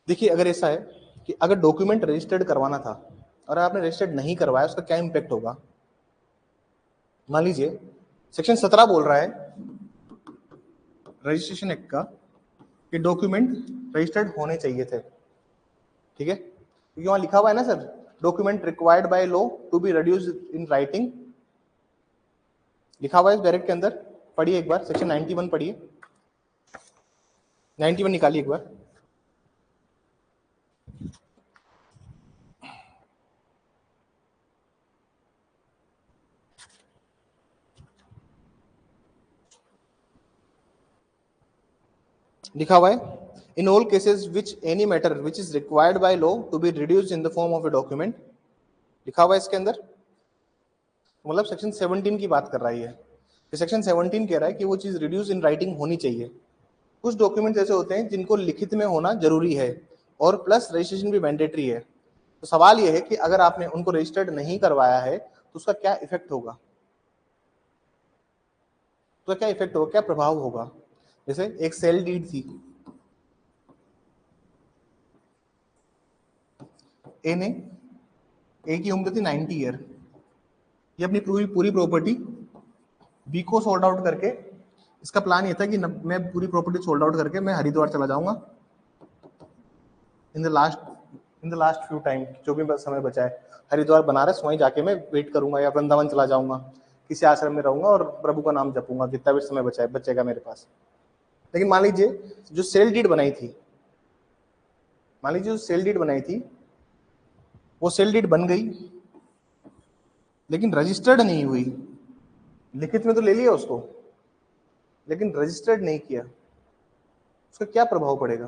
देखिए अगर ऐसा है कि अगर डॉक्यूमेंट रजिस्टर्ड करवाना था और आपने रजिस्टर्ड नहीं करवाया, उसका क्या इम्पैक्ट होगा। मान लीजिए सेक्शन 17 बोल रहा है रजिस्ट्रेशन एक्ट का कि डॉक्यूमेंट रजिस्टर्ड होने चाहिए थे, ठीक है, क्योंकि वहां लिखा हुआ है ना sir, document required by law to be reduced in writing, लिखा हुआ है इस डायरेक्ट के अंदर। पढ़िए एक बार सेक्शन 91 पढ़िए, 91 निकालिए एक बार। लिखा हुआ है in all cases which any matter which is required by law to be reduced in the form of a document, लिखा हुआ है इसके अंदर। मतलब सेक्शन 17 की बात कर रहा है ये सेक्शन 17 कह रहा है कि वो चीज रिड्यूस इन राइटिंग होनी चाहिए। कुछ डॉक्यूमेंट ऐसे होते हैं जिनको लिखित में होना जरूरी है और प्लस रजिस्ट्रेशन भी मैंडेटरी है। तो सवाल ये है कि अगर आपने उनको रजिस्टर्ड नहीं करवाया है तो उसका क्या इफेक्ट होगा, तो क्या इफेक्ट होगा, क्या प्रभाव होगा। जैसे एक सेल डीड थी, ए ने, ए की उम्र थी 90 ईयर, ये अपनी पूरी पूरी प्रॉपर्टी बी को सोल्ड आउट करके, इसका प्लान ये था कि मैं पूरी प्रॉपर्टी सोल्ड आउट करके मैं हरिद्वार चला जाऊंगा in the last few time, जो भी समय बचा है हरिद्वार बनारस, वहीं जाके मैं वेट करूंगा या वृंदावन चला जाऊंगा, किसी आश्रम में रहूंगा और प्रभु का नाम जपूंगा जितना भी समय बचेगा मेरे पास। लेकिन मान लीजिए जो सेल डीड बनाई थी, मान लीजिए जो सेल डीड बनाई थी वो सेल डीड बन गई लेकिन रजिस्टर्ड नहीं हुई। लिखित में तो ले लिया उसको लेकिन रजिस्टर्ड नहीं किया, उसका क्या प्रभाव पड़ेगा,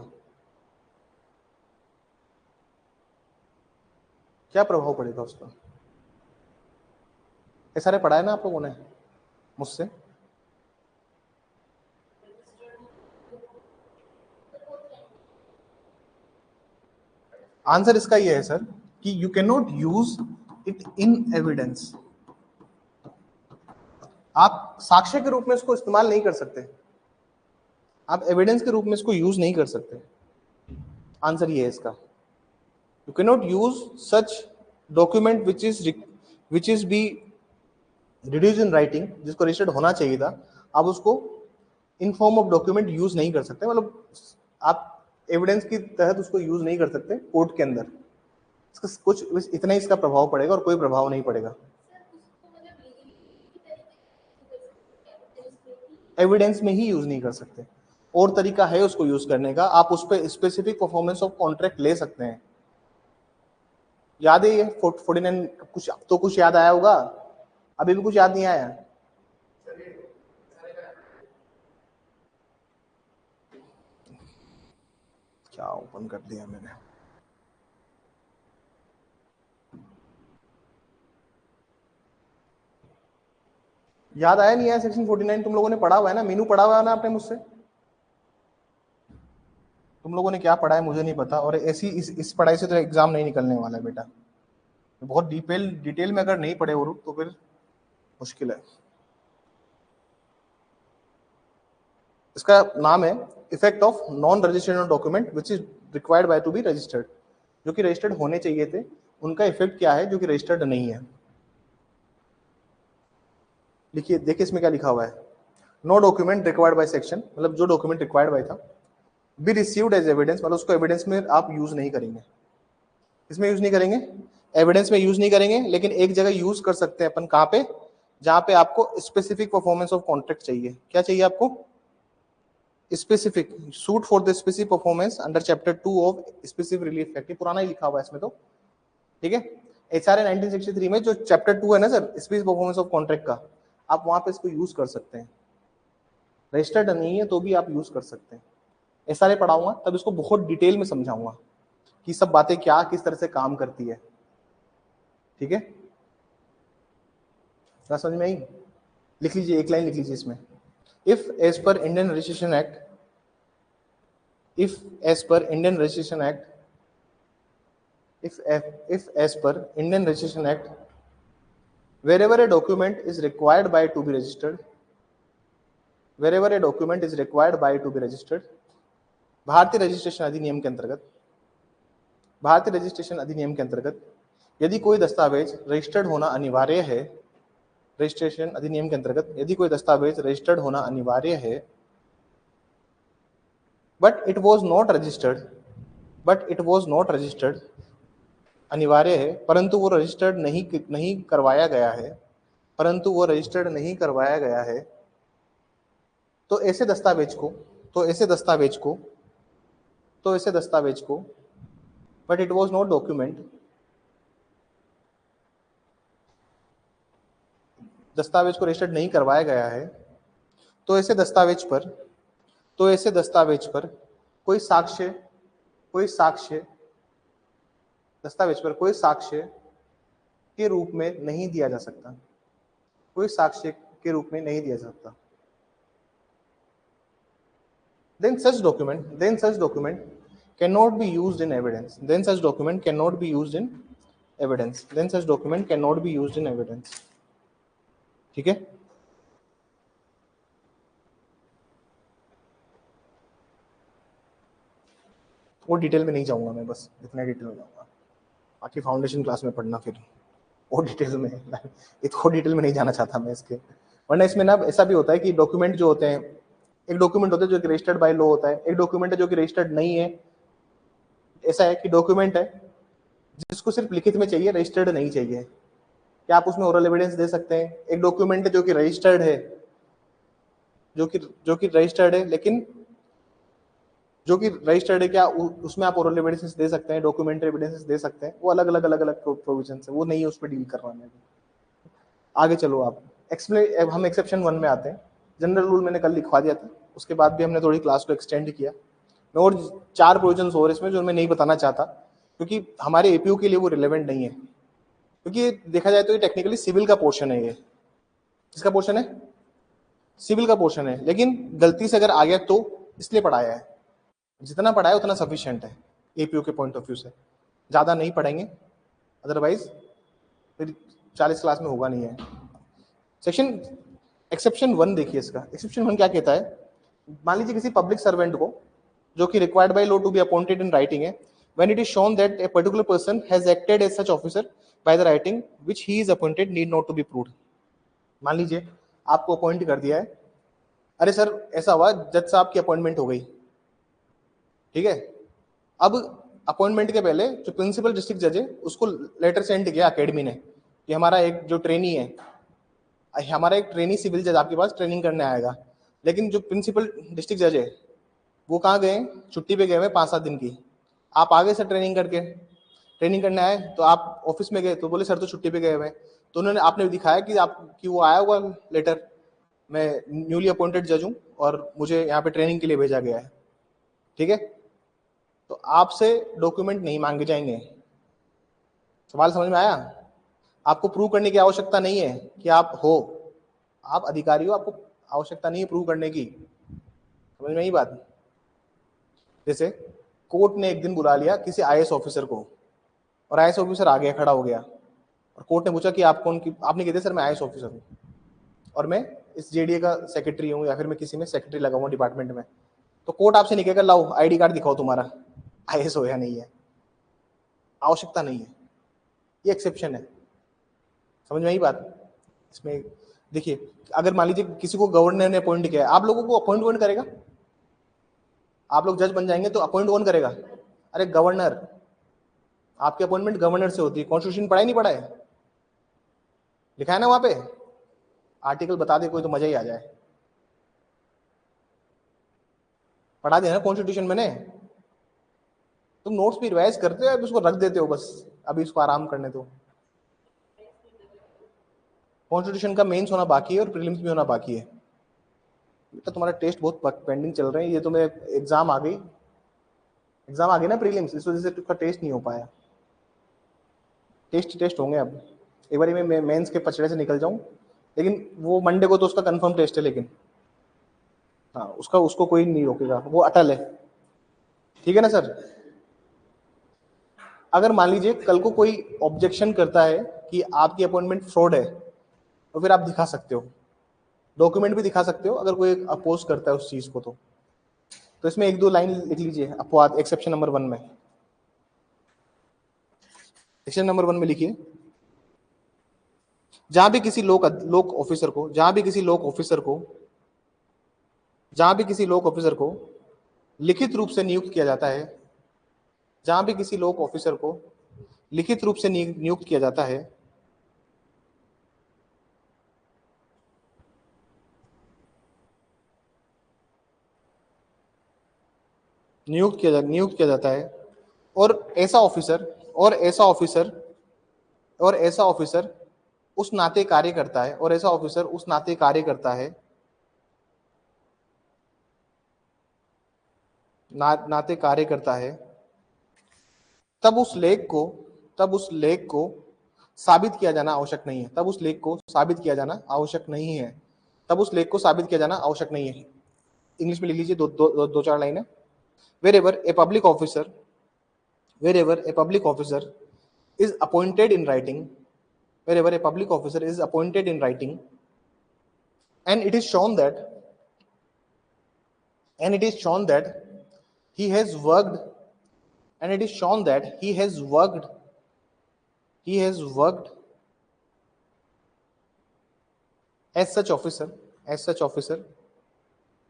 क्या प्रभाव पड़ेगा उसका। ये सारे पढ़ा है ना आप लोगों ने मुझसे। आंसर इसका ये है सर कि you can not use it in evidence. आप साक्ष्य के रूप में इसको इस्तेमाल नहीं कर सकते, आप एविडेंस के रूप में इसको यूज नहीं कर सकते। आंसर ये है इसका, you can not use such document which is be reduce in writing, जिसको रजिस्टर्ड होना चाहिए था, आप उसको in form of document use नहीं कर सकते। मतलब आप एविडेंस की तहत उसको यूज नहीं कर सकते कोर्ट के अंदर। इसका कुछ इतना ही इसका प्रभाव पड़ेगा और कोई प्रभाव नहीं पड़ेगा। एविडेंस में ही यूज नहीं कर सकते, और तरीका है उसको यूज करने का, आप उस पर स्पेसिफिक परफॉर्मेंस ऑफ कॉन्ट्रैक्ट ले सकते हैं। याद है ये 49 कुछ तो कुछ याद आया होगा, अभी भी कुछ याद नहीं आया। क्या ओपन कर दिया मैंने, याद आया नहीं आया सेक्शन 49 तुम लोगों ने पढ़ा हुआ है ना, मीनू पढ़ा हुआ है ना आपने मुझसे। तुम लोगों ने क्या पढ़ा है मुझे नहीं पता, और ऐसी इस पढ़ाई से तो एग्जाम नहीं निकलने वाला है बेटा। बहुत डिटेल में अगर नहीं पढ़े हो तो फिर मुश्किल है। इसका नाम है effect of non registered document which is required by to be registered. जो कि रजिस्टर्ड होने चाहिए थे उनका इफेक्ट क्या है जो कि रजिस्टर्ड नहीं है। लिखिए देखिए इसमें क्या लिखा हुआ है, no document required by section, मतलब जो डॉक्यूमेंट रिक्वायर्ड बाय था, बी रिसीव्ड एज एविडेंस, मतलब उसको एविडेंस में आप यूज नहीं करेंगे। इसमें यूज नहीं करेंगे, एविडेंस में यूज नहीं करेंगे, लेकिन एक जगह यूज कर सकते हैं अपन, कहां पे, जहां पे आपको स्पेसिफिक परफॉर्मेंस ऑफ कॉन्ट्रैक्ट चाहिए। क्या चाहिए आपको, specific suit for the specific performance under chapter 2 of specific relief act, पुराना ही लिखा हुआ है इसमें तो, ठीक है। एचआरए 1963 में जो चैप्टर 2 है ना sir, specific performance of contract का, आप वहां पे इसको यूज कर सकते हैं। रजिस्टर्ड नहीं है तो भी आप यूज कर सकते हैं। एसआरए पढ़ाऊंगा तब इसको बहुत डिटेल में समझाऊंगा कि सब बातें क्या किस तरह से काम करती है, ठीक है। क्या समझ में आई, लिख लीजिए, एक लाइन लिख लीजिए इसमें, if as per Indian Registration Act, if as per Indian Registration Act, if as per Indian Registration Act, wherever a document is required by to be registered, wherever a document is required by to be registered, भारतीय registration अधिनियम के अंतर्गत भारतीय registration अधिनियम के अंतर्गत यदि कोई दस्तावेज रजिस्टर्ड होना अनिवार्य है, रजिस्ट्रेशन अधिनियम के अंतर्गत यदि कोई दस्तावेज रजिस्टर्ड होना अनिवार्य है, but it was not registered, अनिवार्य है परंतु वो रजिस्टर्ड नहीं करवाया गया है, परंतु वो रजिस्टर्ड नहीं करवाया गया है, तो ऐसे दस्तावेज को but it was not document, दस्तावेज को रजिस्टर्ड नहीं करवाया गया है, तो ऐसे दस्तावेज पर कोई साक्ष्य दस्तावेज पर कोई साक्ष्य के रूप में नहीं दिया जा सकता, कोई साक्ष्य के रूप में नहीं दिया जा सकता। Then such document cannot be used in evidence. ठीक है, वो डिटेल में नहीं जाऊंगा मैं, बस इतना डिटेल में जाऊंगा, बाकी फाउंडेशन क्लास में पढ़ना फिर वो डिटेल में, इतना डिटेल में नहीं जाना चाहता मैं इसके, वरना इसमें ना ऐसा भी होता है कि डॉक्यूमेंट जो होते हैं, एक डॉक्यूमेंट होता है जो कि रजिस्टर्ड बाय लॉ होता है, एक डॉक्यूमेंट है जो कि रजिस्टर्ड नहीं है। ऐसा है कि डॉक्यूमेंट है जिसको सिर्फ लिखित में चाहिए, रजिस्टर्ड नहीं चाहिए, क्या आप उसमें ओरल एविडेंस दे सकते हैं। एक डॉक्यूमेंट है जो कि रजिस्टर्ड है, लेकिन जो कि रजिस्टर्ड है, क्या उसमें आप ओरल एविडेंस दे सकते हैं, डॉक्यूमेंट्री एविडेंस दे सकते हैं, वो अलग अलग प्रोविजन है, वो नहीं है, उस पर डील करवाना है। आगे चलो आप एक्सप्लेन, हम एक्सेप्शन 1 में आते हैं। जनरल रूल मैंने कल लिखवा दिया था, उसके बाद भी हमने थोड़ी क्लास को एक्सटेंड किया, मैं और 4 प्रोविजंस और इसमें जो मैं नहीं बताना चाहता क्योंकि हमारे एपीयू के लिए वो रिलेवेंट नहीं है, क्योंकि देखा जाए तो ये टेक्निकली सिविल का पोर्शन है। ये किसका पोर्शन है? सिविल का पोर्शन है, लेकिन गलती से अगर आ गया तो इसलिए पढ़ाया है, जितना पढ़ाया उतना सफिशिएंट है एपीयू के पॉइंट ऑफ व्यू से, ज़्यादा नहीं पढ़ेंगे, अदरवाइज फिर 40 क्लास में होगा नहीं है। सेक्शन एक्सेप्शन 1 देखिए, इसका एक्सेप्शन 1 क्या कहता है। मान लीजिए किसी पब्लिक सर्वेंट को जो कि required by law to be appointed in writing है, when it is shown that a particular person has acted as such officer by the writing which he is appointed need not to be proved. मान लीजिए आपको appoint कर दिया है, अरे sir ऐसा हुआ जज साहब की अपॉइंटमेंट हो गई, ठीक है, अब अपॉइंटमेंट के पहले जो प्रिंसिपल डिस्ट्रिक्ट जज है उसको लेटर सेंड किया अकेडमी ने कि हमारा एक जो ट्रेनी है, हमारा एक ट्रेनी सिविल जज आपके पास ट्रेनिंग करने आएगा, लेकिन जो प्रिंसिपल डिस्ट्रिक्ट जज है वो कहाँ गए, छुट्टी पे गए हुए 5-7 दिन की। आप आगे से ट्रेनिंग करने आए, तो आप ऑफिस में गए तो बोले सर तो छुट्टी पे गए हुए, तो उन्होंने आपने दिखाया कि वो आया हुआ लेटर, मैं न्यूली अपॉइंटेड जज हूँ और मुझे यहाँ पे ट्रेनिंग के लिए भेजा गया है, ठीक है, तो आपसे डॉक्यूमेंट नहीं मांगे जाएंगे। सवाल समझ में आया? आपको प्रूव करने की आवश्यकता नहीं है कि आप अधिकारी हो, आपको आवश्यकता नहीं है प्रूव करने की, समझ में आई बात? जैसे कोर्ट ने एक दिन बुला लिया किसी आईएएस ऑफिसर को, और आईएएस ऑफिसर आ गया, खड़ा हो गया, और कोर्ट ने पूछा कि आप कौन, आपने कहते सर मैं आईएएस ऑफिसर हूँ और मैं इस जेडीए का सेक्रेटरी हूँ या फिर मैं किसी में सेक्रेटरी लगा हुआ डिपार्टमेंट में, तो कोर्ट आपसे नहीं कहेगा लाओ आईडी कार्ड दिखाओ तुम्हारा आईएएस हो या नहीं है, आवश्यकता नहीं है, ये एक्सेप्शन है। समझ में आई बात? इसमें देखिए, अगर मान लीजिए किसी को गवर्नर ने अपॉइंट किया है, आप लोगों को अपॉइंट कौन करेगा? आप लोग जज बन जाएंगे तो अपॉइंट कौन करेगा? अरे गवर्नर, आपकी अपॉइंटमेंट गवर्नर से होती है। कॉन्स्टिट्यूशन पढ़ा ही नहीं पढ़ा है? लिखा है ना वहां पे, आर्टिकल बता दे कोई तो मजा ही आ जाए। पढ़ा दिया ना कॉन्स्टिट्यूशन मैंने, तुम नोट्स भी रिवाइज करते हो या उसको रख देते हो बस अभी इसको आराम करने दो। कॉन्स्टिट्यूशन का मेंस होना बाकी है और प्रीलिम्स भी होना बाकी है। तो तुम्हारा टेस्ट बहुत पेंडिंग चल रहे हैं, ये तुम्हें एग्जाम आ गई ना प्रीलिम्स, इस वजह से तुमका टेस्ट नहीं हो पाया। टेस्ट होंगे अब, एक बार मैं मेंस के पचड़े से निकल जाऊं, लेकिन वो मंडे को तो उसका कंफर्म टेस्ट है, लेकिन हाँ उसको कोई नहीं रोकेगा, वो अटल है, ठीक है ना सर? अगर मान लीजिए कल को कोई ऑब्जेक्शन करता है कि आपकी अपॉइंटमेंट फ्रॉड है, तो फिर आप दिखा सकते हो, डॉक्यूमेंट भी दिखा सकते हो, अगर कोई अपोज करता है उस चीज को तो इसमें 1-2 लाइन लिख लीजिए अपवाद एक्सेप्शन नंबर 1 में। सेक्शन नंबर 1 में लिखिए, जहां भी किसी लोक ऑफिसर को लिखित रूप से नियुक्त किया जाता है, जहां भी किसी लोक ऑफिसर को लिखित रूप से नियुक्त किया जाता है, नियुक्त किया जाता है, और ऐसा ऑफिसर उस नाते कार्य करता है, नाते कार्य करता है, तब उस लेख को साबित किया जाना आवश्यक नहीं है। तब उस लेख को साबित किया जाना आवश्यक नहीं है। इंग्लिश में लिख लीजिए, दो चार लाइन है। Wherever a public officer is appointed in writing, and it is shown that he has worked as such officer,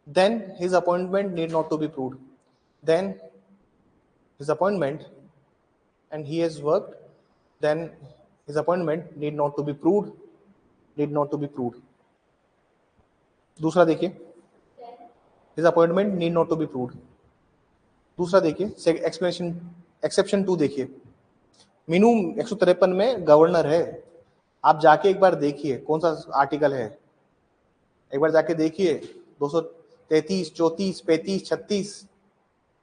then his appointment need not to be proved. Then his appointment and he has worked, then his appointment need not to be proved. दूसरा देखिए, his appointment need not to be proved. दूसरा देखिए, exception 2 देखिए, मीनू 153 में governor है। आप जाके एक बार देखिए कौन सा आर्टिकल है, एक बार जाके देखिए 233, 34, 35, 36,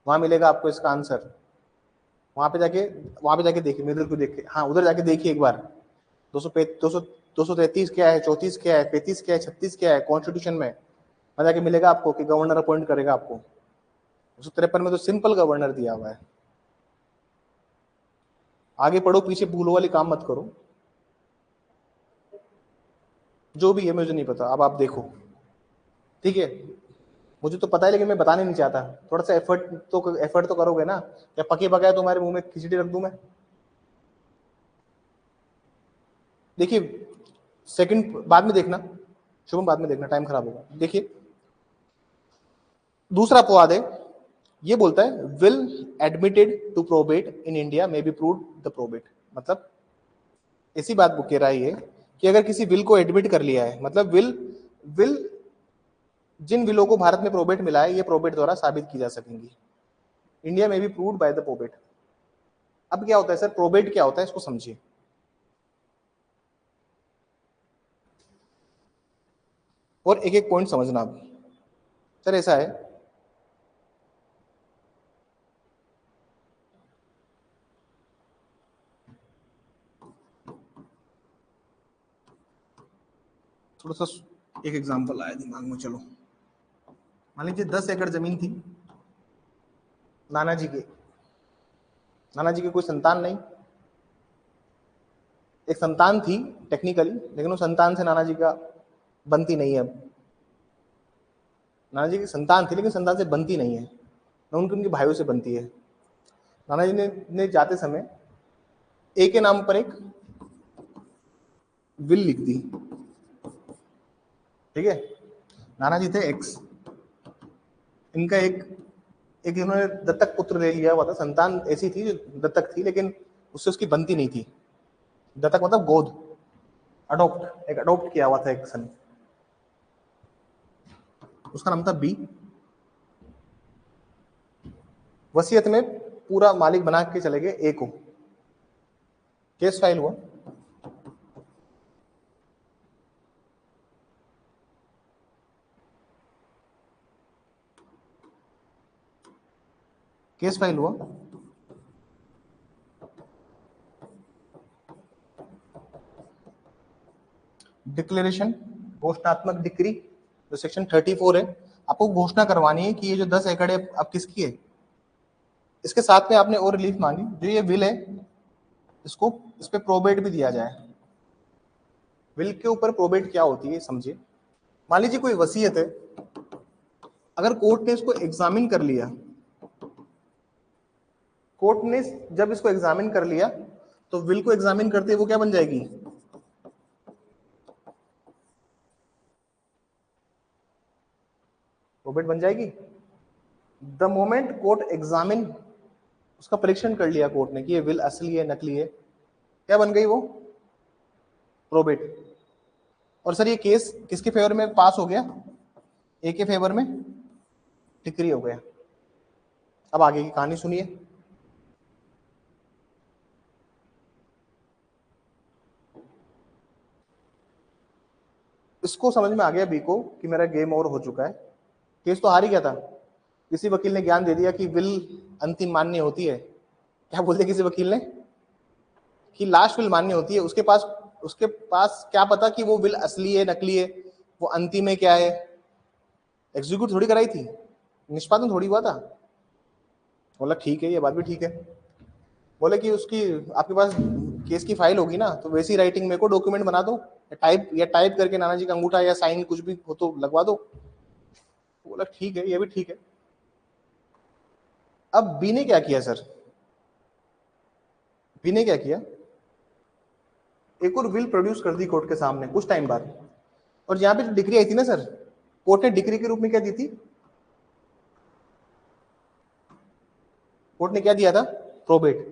वहां मिलेगा आपको इसका आंसर। वहां पे जाके देखिए, मिरर को देखिए, हाँ उधर जाके देखिए एक बार 233 क्या है, 34 क्या है, 35 क्या है, 36 क्या है कॉन्स्टिट्यूशन में, वहां जाके मिलेगा आपको कि गवर्नर अपॉइंट करेगा आपको। 253 में तो सिंपल गवर्नर दिया हुआ है। आगे पढ़ो, पीछे भूलो वाली काम मत करो, जो भी है मुझे नहीं पता, अब आप देखो, ठीक है। मुझे तो पता है लेकिन मैं बताने नहीं चाहता। थोड़ा सा एफर्ट तो करोगे ना, या पके पकाए तुम्हारे मुंह में खिचड़ी रख दूं मैं? देखिए सेकंड बाद में देखना, शुभम बाद में देखना, टाइम खराब होगा। देखिए दूसरा अपवाद है, ये बोलता है will admitted to probate in India may be proved the probate. मतलब ऐसी बात वो कह रहा है कि अगर किसी विल को एडमिट कर लिया है, मतलब विल जिन विलों को भारत में प्रोबेट मिला है, ये प्रोबेट द्वारा साबित की जा सकेंगी। इंडिया में भी प्रूव्ड बाय द प्रोबेट। अब क्या होता है सर, प्रोबेट क्या होता है इसको समझिए। और एक एक पॉइंट समझना। अब सर ऐसा है, थोड़ा सा एक एग्जांपल आया दिमाग में। चलो मान लीजिए 10 एकड़ जमीन थी नाना जी के कोई संतान नहीं, एक संतान थी टेक्निकली, लेकिन वो संतान से नाना जी का बनती नहीं है। अब नाना जी की संतान थी लेकिन संतान से बनती नहीं है, न उनके भाइयों से बनती है। नाना जी ने जाते समय ए के नाम पर एक विल लिख दी, ठीक है। नाना जी थे एक्स, इनका एक इन्होंने दत्तक पुत्र ले लिया हुआ था, संतान ऐसी थी जो दत्तक थी लेकिन उससे उसकी बनती नहीं थी। दत्तक मतलब गोद, अडॉप्ट किया हुआ था एक सन, उसका नाम था बी। वसीयत में पूरा मालिक बना के चले गए ए को। केस फाइल हुआ, डिक्लेरेशन, घोषणात्मक डिक्री, जो सेक्शन 34 है, आपको घोषणा करवानी है कि ये जो 10 एकड़ है अब किसकी है। इसके साथ में आपने और रिलीफ मांगी, जो ये विल है इसको इस पे प्रोबेट भी दिया जाए। विल के ऊपर प्रोबेट क्या होती है समझिए। मान लीजिए कोई वसीयत है, अगर कोर्ट ने इसको एग्जामिन कर लिया, कोर्ट ने जब इसको एग्जामिन कर लिया तो विल को एग्जामिन करते वो क्या बन जाएगी, प्रोबेट बन जाएगी। द मोमेंट कोर्ट एग्जामिन, उसका परीक्षण कर लिया कोर्ट ने कि ये विल असली है नकली है, क्या बन गई वो, प्रोबेट। और सर ये केस किसके फेवर में पास हो गया, ए के फेवर में डिक्री हो गया। अब आगे की कहानी सुनिए। इसको समझ में आ गया बी को कि मेरा गेम ओवर हो चुका है, केस तो हार ही गया था। किसी वकील ने ज्ञान दे दिया कि विल अंतिम मान्य होती है। क्या बोलते किसी वकील ने कि लास्ट विल मान्य होती है। उसके पास क्या पता कि वो विल असली है नकली है, वो अंतिम है क्या है, एग्जीक्यूट थोड़ी कराई थी, निष्पादन थोड़ी हुआ था। बोला ठीक है, ये बात भी ठीक है। बोले कि उसकी आपके पास केस की फाइल होगी ना, तो वैसी राइटिंग मेरे को डॉक्यूमेंट बना दो, या टाइप करके नाना जी का अंगूठा या साइन कुछ भी हो तो लगवा दो। बोला ठीक है, ये भी ठीक है। अब बी ने क्या किया सर, बी ने क्या किया, एक और विल प्रोड्यूस कर दी कोर्ट के सामने कुछ टाइम बाद। और यहां पे जो डिग्री आई थी ना सर, कोर्ट ने डिग्री के रूप में क्या दी थी, कोर्ट ने क्या दिया था, प्रोबेट।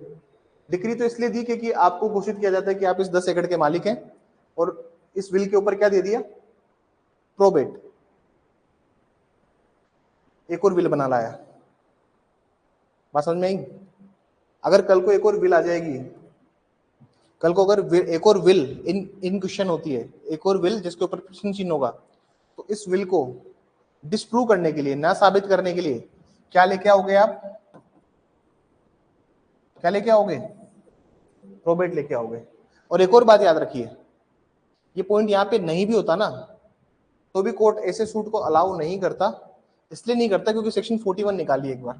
डिग्री तो इसलिए दी क्योंकि आपको घोषित किया जाता है कि आप इस 10 एकड़ के मालिक हैं, और इस विल के ऊपर क्या दे दिया, प्रोबेट। एक और विल बना लाया। बात समझ में आई। अगर कल को एक और विल आ जाएगी, कल को अगर एक और विल इन क्वेश्चन होती है, एक और विल जिसके ऊपर प्रश्न चिन्ह होगा, तो इस विल को डिस्प्रूव करने के लिए, ना साबित करने के लिए क्या लेके आओगे आप, क्या लेके आओगे, प्रोबेट लेके आओगे। और एक और बात याद रखिए, ये पॉइंट यहां पे नहीं भी होता ना, तो भी कोर्ट ऐसे सूट को अलाउ नहीं करता। इसलिए नहीं करता क्योंकि सेक्शन 41 निकाली एक बार।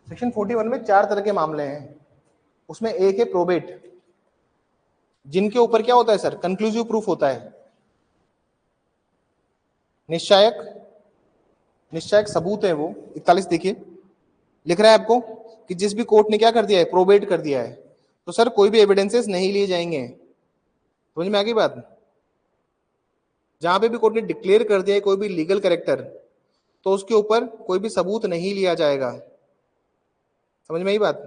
सेक्शन 41 में 4 तरह के मामले हैं, उसमें एक है प्रोबेट, जिनके ऊपर क्या होता है सर, कंक्लूसिव प्रूफ होता है, निश्चायक निश्चायक सबूत है वो। 41 देखिए, लिख रहा है आपको कि जिस भी कोर्ट ने क्या कर दिया है, प्रोबेट कर दिया है, तो सर कोई भी एविडेंसेस नहीं लिए जाएंगे। समझ में आ गई बात। जहां पे भी कोर्ट ने डिक्लेयर कर दिया है कोई भी लीगल कैरेक्टर, तो उसके ऊपर कोई भी सबूत नहीं लिया जाएगा। समझ में आई बात।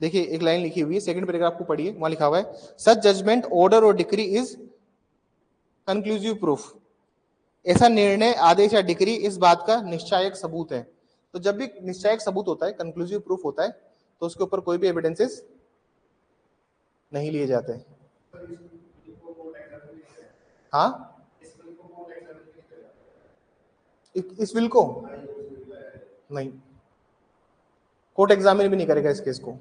देखिए एक लाइन लिखी हुई है, सेकंड पैराग्राफ को पढ़िए, वहां लिखा हुआ है सच जजमेंट ऑर्डर और डिक्री इज कंक्लूसिव प्रूफ। ऐसा निर्णय, आदेश या डिक्री इस बात का निश्चायक सबूत है। तो जब भी निश्चायक सबूत होता है, कंक्लूसिव प्रूफ होता है, तो उसके ऊपर कोई भी एविडेंसेस नहीं लिए जाते। हाँ, इस विल को नहीं, कोर्ट एग्जामिन भी नहीं करेगा इस केस को।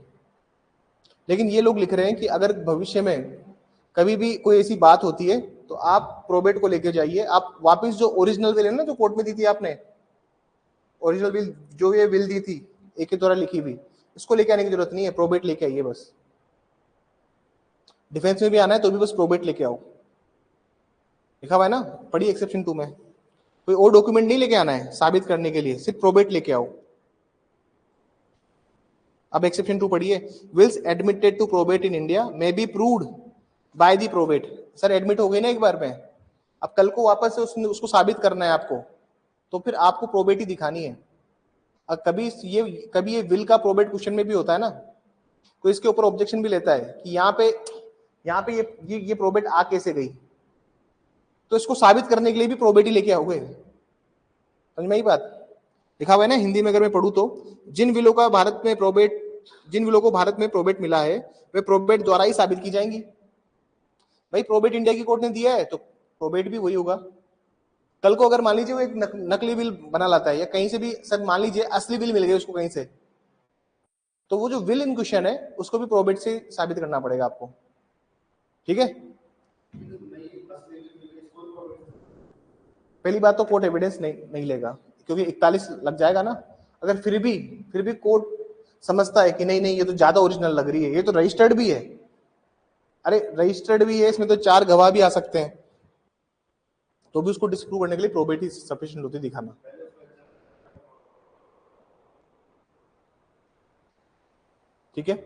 लेकिन ये लोग लिख रहे हैं कि अगर भविष्य में कभी भी कोई ऐसी बात होती है, तो आप प्रोबेट को लेके जाइए, आप वापस जो ओरिजिनल विल है ना, जो कोर्ट में दी थी आपने, ओरिजिनल विल जो ये विल दी थी एक के द्वारा लिखी हुई, इसको लेके आने की जरूरत नहीं है, प्रोबेट लेके आइए बस। डिफेंस में भी आना है तो भी बस प्रोबेट लेके आओ, लिखा हुआ है ना, पढ़िए एक्सेप्शन 2 में। कोई और डॉक्यूमेंट नहीं लेके आना है साबित करने के लिए, सिर्फ प्रोबेट लेके आओ। अब एक्सेप्शन 2 पढ़िए, wills admitted to probate in India may be proved by the probate. Sir admit हो गई ना एक बार में, अब कल को वापस से उसको साबित करना है आपको, तो फिर आपको प्रोबेट ही दिखानी है। अब कभी ये विल का प्रोबेट क्वेश्चन में भी होता है ना, कोई इसके ऊपर ऑब्जेक्शन भी लेता है कि यहाँ पे ये प्रोबेट आ कैसे गई, तो इसको साबित करने के लिए भी प्रोबेट ही लेके आओगे। समझ में आई बात। लिखा हुआ है ना हिंदी में, अगर मैं पढ़ूं तो, जिन विलों को भारत में प्रोबेट मिला है वे प्रोबेट द्वारा ही साबित की जाएंगी। भाई प्रोबेट इंडिया की कोर्ट ने दिया है तो प्रोबेट भी वही होगा। कल को अगर मान लीजिए वो एक नकली बिल बना लाता है, या कहीं से भी सर मान लीजिए असली बिल मिल गई उसको कहीं से, तो वो जो विल इन क्वेश्चन है उसको भी प्रोबेट से साबित करना पड़ेगा आपको। ठीक है, पहली बात तो कोर्ट एविडेंस नहीं लेगा, क्योंकि 41 लग जाएगा ना। अगर फिर भी कोर्ट समझता है कि नहीं नहीं ये तो ज्यादा ओरिजिनल लग रही है, ये तो रजिस्टर्ड भी है, अरे रजिस्टर्ड भी है, इसमें तो 4 गवाह भी आ सकते हैं, तो भी उसको डिस्प्रूव करने के लिए प्रोबेबिलिटी सफिशिएंट होती है दिखाना। ठीक है,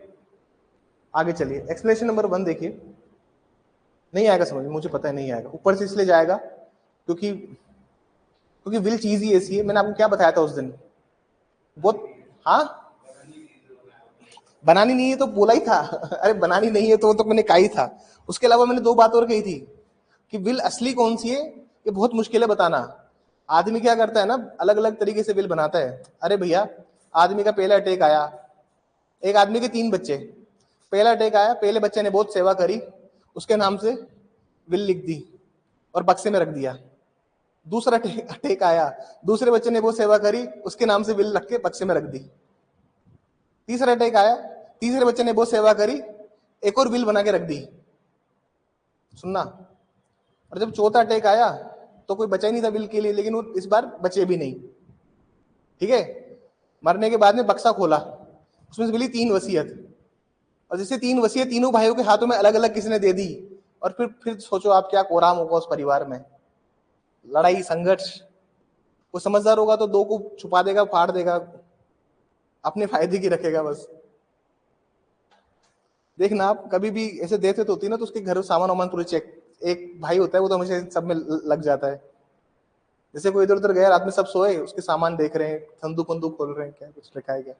आगे चलिए। एक्सप्लेनेशन नंबर 1 देखिए। नहीं आएगा समझ में, मुझे पता है नहीं आएगा, ऊपर से इसलिए जाएगा क्योंकि विल चीज ही ऐसी है। मैंने आपको क्या बताया था उस दिन, बहुत, हाँ बनानी नहीं है तो बोला ही था अरे बनानी नहीं है तो मैंने कहा ही था। उसके अलावा मैंने 2 बात और कही थी कि विल असली कौन सी है ये बहुत मुश्किल है बताना। आदमी क्या करता है ना, अलग अलग तरीके से विल बनाता है। अरे भैया, आदमी का पहला अटैक आया, एक आदमी के 3 बच्चे, पहला अटैक आया, पहले बच्चे ने बहुत सेवा करी, उसके नाम से विल लिख दी और बक्से में रख दिया। दूसरा अटैक आया, दूसरे बच्चे ने बहुत सेवा करी, उसके नाम से विल रख के बक्से में रख दी। तीसरा अटैक आया, तीसरे बच्चे ने बहुत सेवा करी, एक और विल बना के रख दी। सुनना, और जब चौथा अटैक आया तो कोई बचा ही नहीं था विल के लिए, लेकिन वो इस बार बचे भी नहीं। ठीक है, मरने के बाद में बक्सा खोला, उसमें से मिली 3 वसीयत, और जैसे 3 वसीयत तीनों भाइयों के हाथों में अलग अलग किसी ने दे दी, और फिर सोचो आप क्या कोराम होगा उस परिवार में, लड़ाई संघर्ष। वो समझदार होगा तो 2 को छुपा देगा, फाड़ देगा, अपने फायदे की रखेगा बस। देखना आप कभी भी ऐसे डेथ होती है ना, तो उसके घर सामान वामान पूरे चेक, एक भाई होता है वो तो हमेशा सब में लग जाता है। जैसे कोई इधर उधर गया, रात में सब सोए, उसके सामान देख रहे हैं, संदूक बंदूक खोल रहे हैं, क्या कुछ रखा है क्या।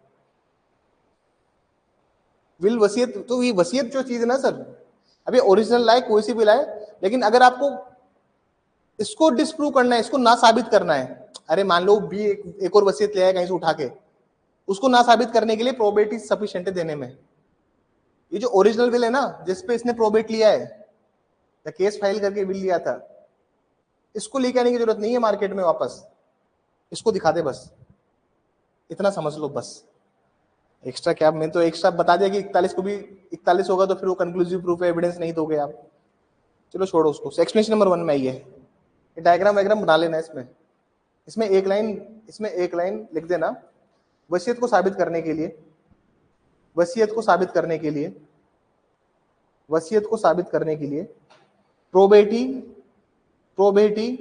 विल वसीयत, तो ये वसीयत जो चीज है ना सर, अभी ओरिजिनल लाए कोई सी भी लाए, लेकिन अगर आपको इसको डिस्प्रूव करना है, इसको ना साबित करना है, अरे मान लो भी एक और वसीयत ले आए कहीं से उठा के, उसको ना साबित करने के लिए प्रोबेबिलिटी सफिशिएंट है देने में। ये जो ओरिजिनल विल है ना, जिसपे इसने प्रोबेट लिया है या केस फाइल करके विल लिया था, इसको लेके आने की जरूरत नहीं है मार्केट में वापस, इसको दिखा दे बस, इतना समझ लो बस। एक्स्ट्रा क्या, मैं तो एक्स्ट्रा बता दिया कि 41 को भी 41 होगा तो फिर वो कंक्लूसिव प्रूफ है, एविडेंस नहीं दोगे आप, चलो छोड़ो उसको। एक्सप्लेनेशन नंबर 1 में आई है, ये डायग्राम वायग्राम बना लेना इसमें। इसमें एक लाइन लिख देना, वसीयत को साबित करने के लिए, वसीयत को साबित करने के लिए, वसीयत को साबित करने के लिए प्रोबेटी प्रोबेटी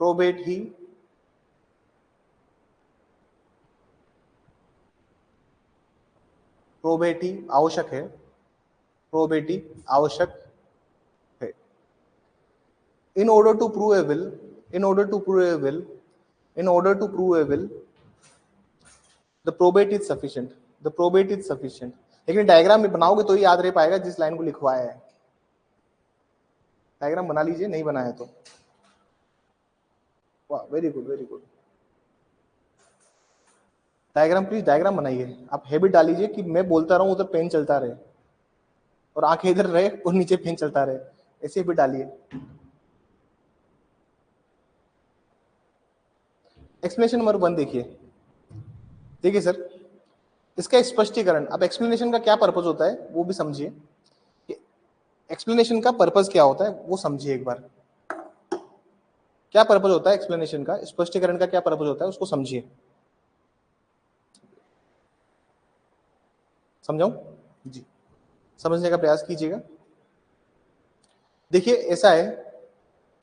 प्रोबेटी प्रोबेटी आवश्यक है, प्रोबेटी आवश्यक है। In order to prove a will, in order to prove a will, in order to prove a will, the probate is sufficient, the probate is sufficient। लेकिन डायग्राम में बनाओगे तो ही याद रह पाएगा जिस लाइन को लिखवाया है। डायग्राम बना लीजिए, नहीं बना है तो वाह, very good very good. Diagram please diagram बनाइए। आप हैबिट डाल लीजिए कि मैं बोलता रहूं उधर पेन चलता रहे, और आंखें इधर रहे और नीचे पेन चलता रहे, ऐसे हैबिट डालिए। एक्सप्लेनेशन नंबर 1 देखिए। देखिए सर, इसका स्पष्टीकरण, अब एक्सप्लेनेशन का क्या पर्पज होता है वो भी समझिए, एक्सप्लेनेशन का पर्पज क्या होता है वो समझिए एक बार। क्या पर्पज होता है एक्सप्लेनेशन का, स्पष्टीकरण का क्या पर्पज होता है उसको समझिए। समझाऊं जी, समझने का प्रयास कीजिएगा। देखिए ऐसा है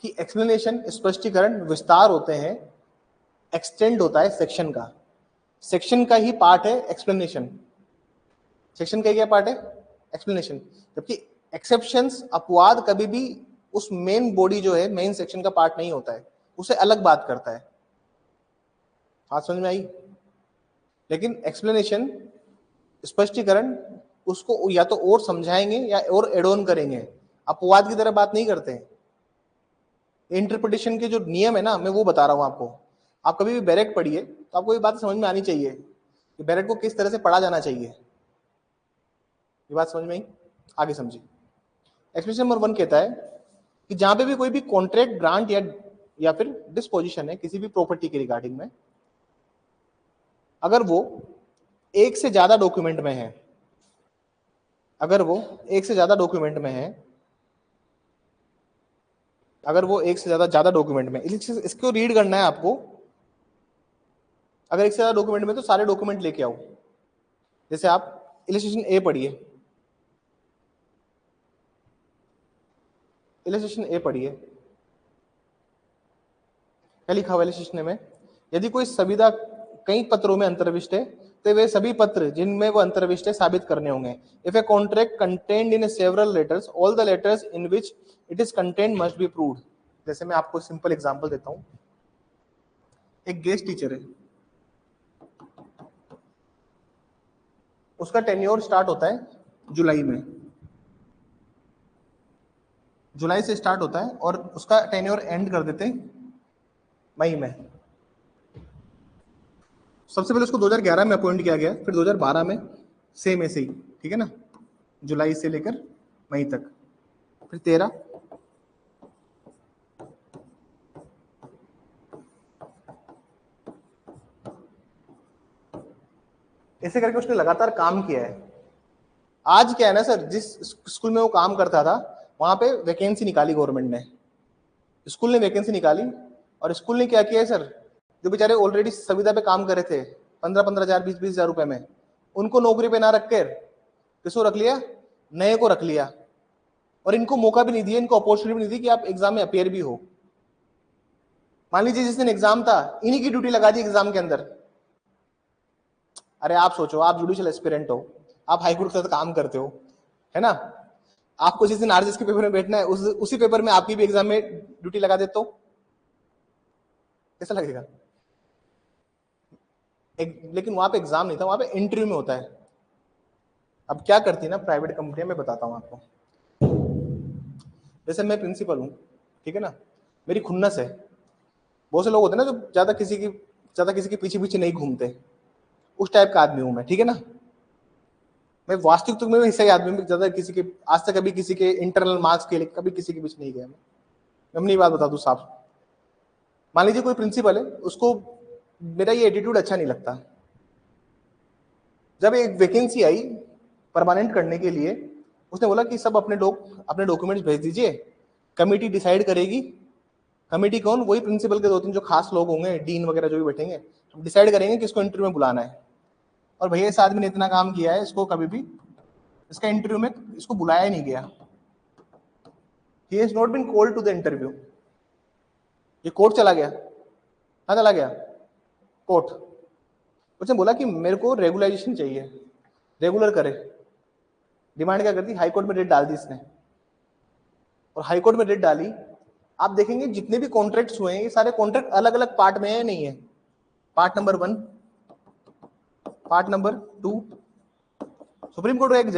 कि एक्सप्लेनेशन, स्पष्टीकरण, विस्तार होते हैं, एक्सटेंड होता है सेक्शन का, सेक्शन का ही पार्ट है एक्सप्लेनेशन, सेक्शन का क्या पार्ट है एक्सप्लेनेशन। जबकि एक्सेप्शंस, अपवाद कभी भी उस मेन बॉडी जो है, मेन सेक्शन का पार्ट नहीं होता है, उसे अलग बात करता है। बात समझ में आई? लेकिन एक्सप्लेनेशन, स्पष्टीकरण, उसको या तो और समझाएंगे या और एड ऑन करेंगे, अपवाद की तरह बात नहीं करते। इंटरप्रिटेशन के जो नियम है ना, मैं वो बता रहा हूं आपको। आप कभी भी बैरेक्ट पढ़िए तो आपको ये बात समझ में आनी चाहिए कि बैरेक्ट को किस तरह से पढ़ा जाना चाहिए। ये बात समझ में आई? आगे समझिए। एक्सप्लेनेशन नंबर 1 कहता है कि जहां पे भी कोई भी कॉन्ट्रैक्ट, ग्रांट या फिर डिस्पोजिशन है किसी भी प्रॉपर्टी के रिगार्डिंग में, अगर वो एक से ज्यादा डॉक्यूमेंट में है, अगर वो एक से ज्यादा डॉक्यूमेंट में है, अगर वो एक से ज्यादा डॉक्यूमेंट में, इसको रीड करना है आपको। अगर एक से ज्यादा डॉक्यूमेंट में तो सारे डॉक्यूमेंट लेके आओ। जैसे आप इलस्ट्रेशन ए पढ़िए, इलस्ट्रेशन ए पढ़िए। क्या लिखा हुआ है लिस्ट में? यदि कोई संविदा कई पत्रों में अंतर्विष्ट है तो वे सभी पत्र जिनमें वो अंतर्विष्ट है साबित करने होंगे। If a contract contained in several letters all the letters in which it is contained must be proved. जैसे मैं आपको सिंपल एग्जांपल देता हूं, एक गेस्ट टीचर है, उसका टेन्योर स्टार्ट होता है जुलाई में, जुलाई से स्टार्ट होता है और उसका टेन्योर एंड कर देते हैं मई में। सबसे पहले उसको 2011 में अपॉइंट किया गया, फिर 2012 में सेम ऐसे ही, ठीक है ना, जुलाई से लेकर मई तक, फिर 13, ऐसे करके उसने लगातार काम किया है। आज क्या है ना सर, जिस स्कूल में वो काम करता था वहां पे वैकेंसी निकाली गवर्नमेंट ने, स्कूल ने वैकेंसी निकाली और स्कूल ने क्या किया है सर, जो बेचारे ऑलरेडी संविदा पे काम कर रहे थे 15-15 हजार 20-20 हजार रुपए में, उनको नौकरी पे ना रखकर किसको रख लिया, नए को रख लिया, और इनको मौका भी नहीं दिया, इनको अपॉर्चुनिटी भी नहीं दी कि आप एग्जाम में अपेयर भी हो। मान लीजिए जिस दिन एग्जाम था इन्हीं की ड्यूटी लगा दी एग्जाम के अंदर। अरे आप सोचो, आप जुडिशियल एस्पिरेंट हो, आप हाईकोर्ट के साथ काम करते हो, है ना, आपको जिस दिन आरजीएस के पेपर में बैठना है उसी पेपर में आपकी भी एग्जाम में ड्यूटी लगा देते हो, कैसा लगेगा? लेकिन वहां पे एग्जाम नहीं था, वहां पे इंटरव्यू में होता है। अब क्या करती है ना प्राइवेट कंपनियां, मैं बताता हूं आपको। जैसे मैं प्रिंसिपल हूं, ठीक है ना, मेरी खुन्नस है, बहुत से लोग होते हैं ना जो ज्यादा किसी के पीछे पीछे नहीं घूमते, उस टाइप का आदमी हूं मैं, ठीक है ना। मैं वास्तविक तो में हिस्सा आदमी में ज्यादा किसी के, आज तक कभी किसी के इंटरनल मार्क्स के लिए कभी किसी के पीछे नहीं गया मैं अपनी बात बता दूं साफ। मान लीजिए कोई प्रिंसिपल है, उसको मेरा ये एटीट्यूड अच्छा नहीं लगता। जब एक वैकेंसी आई परमानेंट करने के लिए, उसने बोला कि सब अपने डॉक्यूमेंट्स भेज दीजिए, कमेटी डिसाइड करेगी। कमेटी कौन? वही प्रिंसिपल के 2-3 जो खास लोग होंगे, डीन वगैरह जो भी बैठेंगे, डिसाइड करेंगे कि इसको इंटरव्यू में बुलाना है। और भैया इस आदमी ने इतना काम किया है, इसको कभी भी इसका इंटरव्यू में इसको बुलाया ही नहीं गया। He has not been called to the interview। ये कोर्ट चला गया, कहाँ चला गया? कोर्ट। उसने बोला कि मेरे को रेगुलाइजेशन चाहिए, रेगुलर करे। डिमांड क्या करती? हाईकोर्ट में रेट डाल दी इसने, और हाईकोर्ट में रेट डाली। आप देखेंगे जितने भी कॉन्ट्रैक्ट्स हुए हैं, ये सारे कॉन्ट्रैक्ट अलग अलग पार्ट में है, नहीं है? Part number 1, part number 2। Supreme court का एक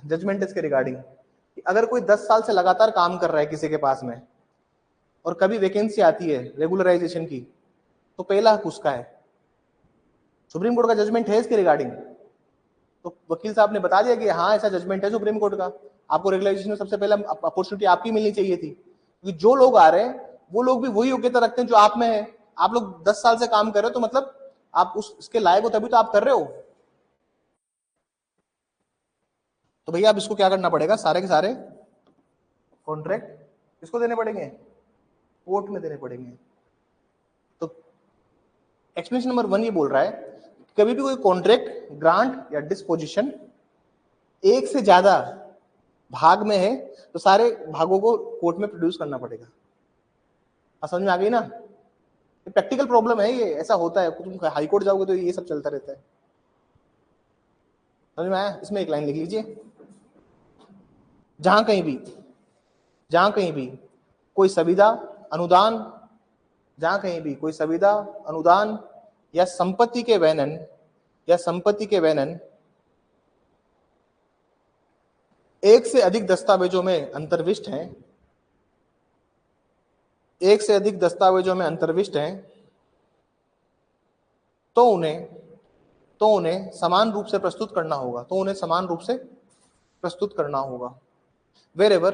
जजमेंट है इसके रिगार्डिंग, अगर कोई 10 साल से लगातार काम कर रहा है किसी के पास में और कभी वैकेंसी आती है रेगुलराइजेशन की, तो पहला हक उसका है। सुप्रीम कोर्ट का जजमेंट है इसके रिगार्डिंग। तो वकील साहब ने बता दिया कि हाँ ऐसा जजमेंट है सुप्रीम कोर्ट का, आपको रेगुलराइजेशन में सबसे पहले अपॉर्चुनिटी आपकी मिलनी चाहिए थी, क्योंकि जो लोग आ रहे हैं वो लोग भी वही योग्यता रखते हैं जो आप में है। आप लोग 10 साल से काम कर रहे हो, तो मतलब आप उसके लायक हो, तभी तो आप कर रहे हो। तो भैया अब इसको क्या करना पड़ेगा, सारे के सारे कॉन्ट्रैक्ट किसको देने पड़ेंगे? कोर्ट में देने पड़ेंगे। तो एक्सप्लेनेशन नंबर 1 ये बोल रहा है, कभी भी कोई कॉन्ट्रैक्ट, ग्रांट या डिस्पोजिशन एक से ज्यादा भाग में है तो सारे भागों को कोर्ट में प्रोड्यूस करना पड़ेगा। समझ में आ गई ना? ये प्रैक्टिकल प्रॉब्लम है, ये ऐसा होता है, तुम हाई कोर्ट जाओगे तो ये सब चलता रहता है। समझ में आया? इसमें एक लाइन लिख लीजिए, जहां कहीं भी कोई संविदा, अनुदान, जहां कहीं भी कोई संविदा, अनुदान या संपत्ति के वैनन एक से अधिक दस्तावेजों में अंतर्विष्ट हैं, तो उन्हें समान रूप से प्रस्तुत करना होगा। wherever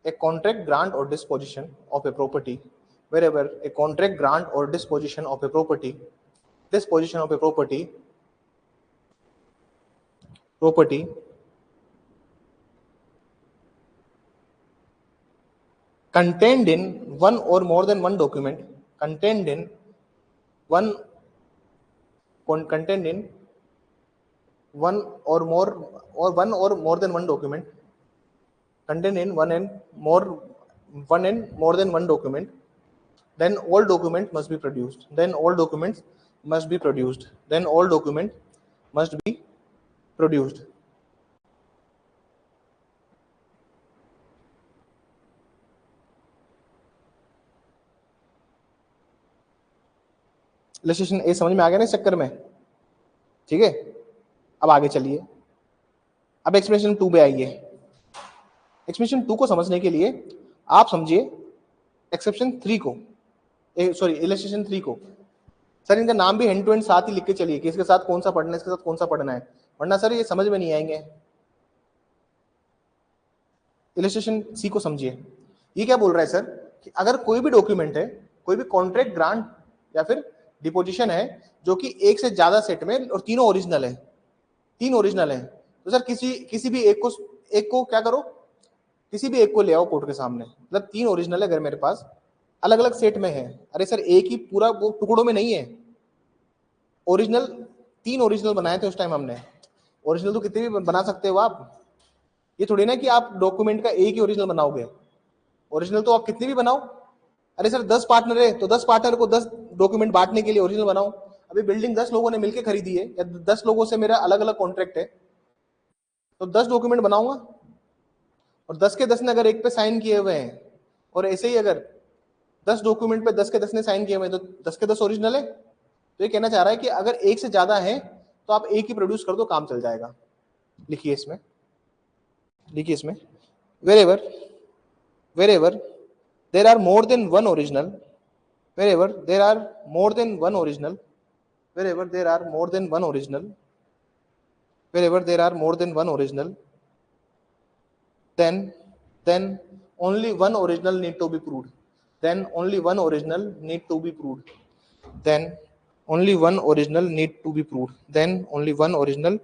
a contract grant or disposition of a property contained in one or more than one document contained in one or more than one document contained in one and more one and more than one document, then all document must be produced. Then all documents must be produced. Then all document must be produced. Illustration A समझ में आ गया ना इस चक्कर में? ठीक है, अब आगे चलिए, अब एक्सप्रेशन 2 पे आइए। एक्सप्रेशन 2 को समझने के लिए आप समझिए एक्सेप्शन 3 को, सॉरी इलस्ट्रेशन 3 को। सर इनका नाम भी हैंड टू हैंड साथ ही लिख के चलिए कि इसके साथ कौन सा पढ़ना है, इसके साथ कौन सा पढ़ना है, वरना सर ये समझ में नहीं आएंगे। इलस्ट्रेशन सी को समझिए, ये क्या बोल रहा है सर कि अगर कोई भी डॉक्यूमेंट है, कोई भी कॉन्ट्रैक्ट, ग्रांट या फिर डिपोजिशन है जो कि एक से ज्यादा सेट में और तीनों ओरिजिनल है, तीन ओरिजिनल है, तो सर किसी भी एक को क्या करो, किसी भी एक को ले आओ कोर्ट के सामने। मतलब तीन ओरिजिनल है अगर मेरे पास, अलग अलग सेट में है, अरे सर एक ही पूरा वो टुकड़ों में नहीं है, ओरिजिनल, तीन ओरिजिनल बनाए थे उस टाइम हमने। ओरिजिनल तो कितने भी बना सकते हो आप, ये थोड़ी ना कि आप डॉक्यूमेंट का एक ही ओरिजिनल बनाओगे, ओरिजिनल तो आप कितने भी बनाओ। अरे सर 10 पार्टनर है तो 10 पार्टनर को 10 डॉक्यूमेंट बांटने के लिए ओरिजिनल बनाओ। अभी बिल्डिंग 10 लोगों ने मिलकर खरीदी है या 10 लोगों से मेरा अलग अलग कॉन्ट्रैक्ट है, तो 10 डॉक्यूमेंट बनाऊंगा, और 10 के 10 ने अगर एक पे साइन किए हुए हैं, और ऐसे ही अगर 10 डॉक्यूमेंट पे 10 के 10 ने साइन किए हुए हैं, तो 10 के 10 ओरिजिनल है। तो ये कहना चाह रहा है कि अगर एक से ज्यादा है तो आप एक ही प्रोड्यूस कर दो, काम चल जाएगा। लिखिए इसमें, लिखिए इसमें, wherever there are more than one original, wherever there are more than one original, wherever there are more than one original, wherever there are more than one original, then only one original need to be proved. Then only one original need to be proved. Then only one original need to be proved. Then only one original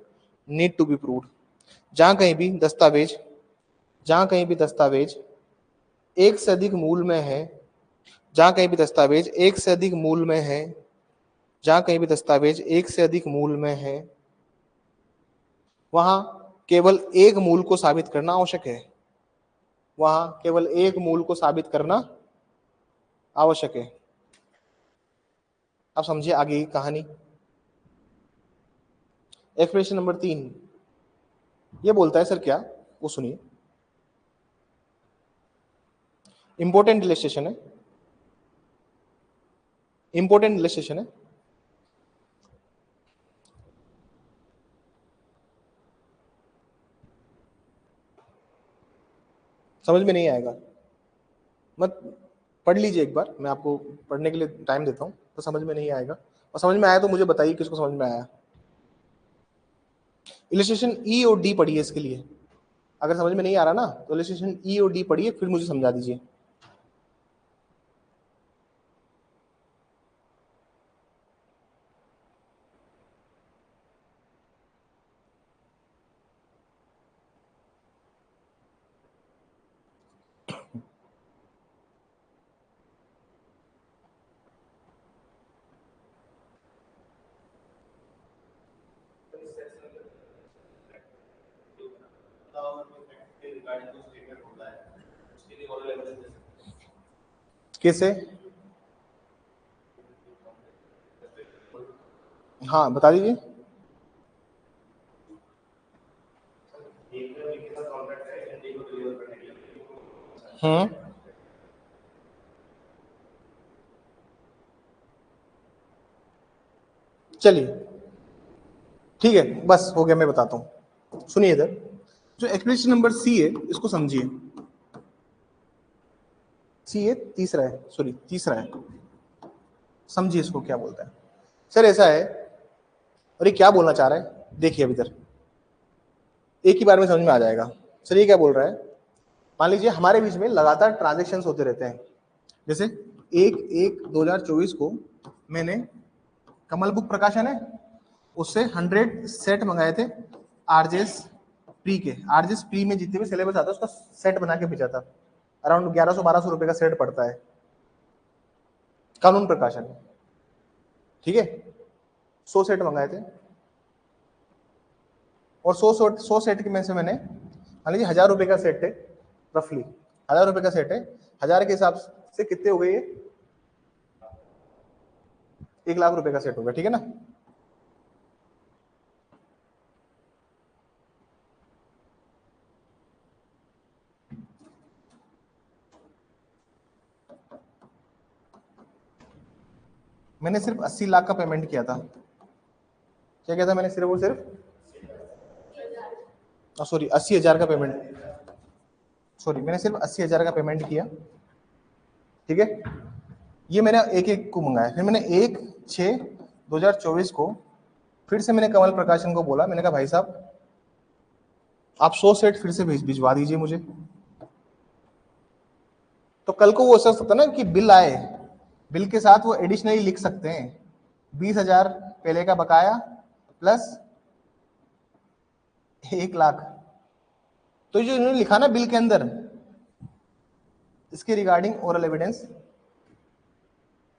need to be proved. जहां कहीं भी दस्तावेज एक से अधिक मूल में है, जहां कहीं भी दस्तावेज एक से अधिक मूल में है, जहां कहीं भी दस्तावेज एक से अधिक मूल में है, वहां केवल एक मूल को साबित करना आवश्यक है। वहां केवल एक मूल को साबित करना आवश्यक है। अब समझिए आगे की कहानी। एक्सप्रेशन नंबर 3 ये बोलता है सर क्या, वो सुनिए, इंपॉर्टेंट इलस्ट्रेशन है, इंपॉर्टेंट इलस्ट्रेशन है। समझ में नहीं आएगा मत पढ़ लीजिए एक बार, मैं आपको पढ़ने के लिए टाइम देता हूँ, तो समझ में नहीं आएगा, और समझ में आया तो मुझे बताइए किसको समझ में आया। इलस्ट्रेशन ई और डी पढ़िए इसके लिए, अगर समझ में नहीं आ रहा ना तो इलस्ट्रेशन ई और डी पढ़िए, फिर मुझे समझा दीजिए। कैसे? हाँ बता दीजिए। चलिए ठीक है, बस हो गया, मैं बताता हूँ, सुनिए इधर। जो एक्सप्रेशन नंबर सी है इसको समझिए, सी है तीसरा है, सॉरी तीसरा है, समझिए इसको क्या बोलता है। सर ऐसा है, और ये क्या बोलना चाह रहा है देखिए, अब इधर एक ही बार में समझ में आ जाएगा। सर ये क्या बोल रहा है, मान लीजिए हमारे बीच में लगातार ट्रांजेक्शन्स होते रहते हैं, जैसे 1/1/2024 को मैंने कमल बुक प्रकाशन है उससे 100 सेट मंगाए थे आरजेएस प्री के। आरजेएस प्री में जितने भी सिलेबस आता है उसका सेट बना के भेजा था, अराउंड 1100-1200 रुपए का सेट पड़ता है, कानून प्रकाशन, ठीक है। 100 सेट मंगाए थे, और 100 सेट के में से मैंने मान लीजिए 1000 रुपए का सेट है, रफली 1000 रुपए का सेट है, 1000 के हिसाब से कितने हो गए ये? 1 लाख रुपए का सेट होगा, ठीक है ना। मैंने सिर्फ 80 लाख का पेमेंट किया था। क्या किया था मैंने? सिर्फ और सिर्फ सॉरी 80,000 का पेमेंट, सॉरी मैंने सिर्फ 80,000 का पेमेंट किया, ठीक है। ये मैंने एक एक को मंगाया, फिर मैंने 1/6/2024 को फिर से मैंने कमल प्रकाशन को बोला, मैंने कहा भाई साहब आप 100 सेट फिर से भिजवा दीजिए मुझे। तो कल को वो हो सकता ना कि बिल आए, बिल के साथ वो एडिशनली लिख सकते हैं 20,000 पहले का बकाया प्लस 1 लाख। तो जो इन्होंने लिखा ना बिल के अंदर, इसके रिगार्डिंग ओरल एविडेंस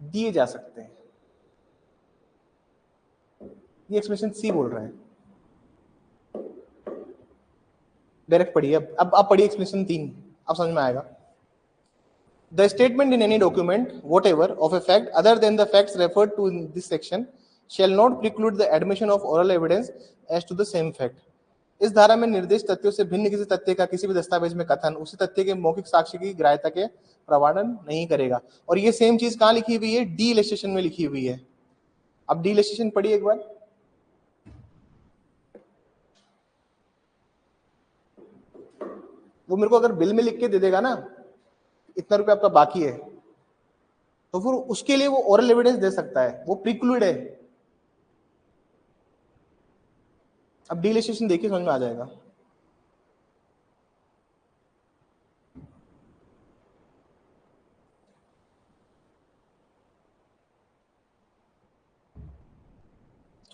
दिए जा सकते हैं। ये एक्सप्रेशन सी बोल रहा है, डायरेक्ट पढ़िए। अब आप पढ़िए एक्सप्रेशन 3, अब समझ में आएगा। The statement in any document, whatever, of a fact other than the facts referred to in this section shall not preclude the admission of oral evidence as to the same fact. इस धारा में निर्दिष्ट तथ्यों से भिन्न किसी तथ्य का किसी भी दस्तावेज में कथन उसी तथ्य के मौखिक साक्ष्य की ग्राह्यता के प्रमाणन नहीं करेगा। और ये सेम चीज कहाँ लिखी हुई है? डी इलस्ट्रेशन में लिखी हुई है। अब डी इलस्ट्रेशन पढ़िए एक बार। वो मेरे को अगर बिल में लिख के दे देगा ना इतना रुपया आपका बाकी है, तो फिर उसके लिए वो ओरल एविडेंस दे सकता है, वो प्रिक्लूड है। अब डी इलस्ट्रेशन देखिए, समझ में आ जाएगा।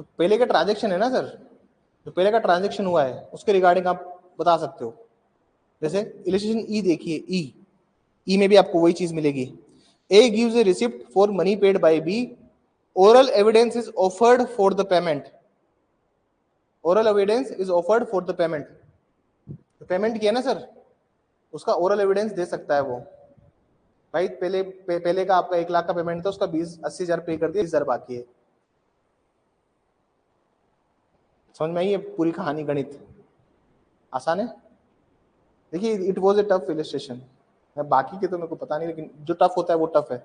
तो पहले का ट्रांजैक्शन है ना सर, जो पहले का ट्रांजैक्शन हुआ है उसके रिगार्डिंग आप बता सकते हो। जैसे इलस्ट्रेशन ई देखिए, ई में भी आपको वही चीज मिलेगी। A gives a receipt for money paid by B, oral evidence is offered for the payment, oral evidence is offered for the payment. Payment किया ना सर, उसका ओरल एविडेंस दे सकता है वो। भाई पहले का आपका 1 लाख का पेमेंट था, उसका 80,000 पे कर दिया, 20,000 बाकी है। समझ में आई है पूरी कहानी? गणित आसान है। देखिए it was a tough illustration, बाकी के तो मेरे को पता नहीं, लेकिन जो टफ होता है वो टफ है।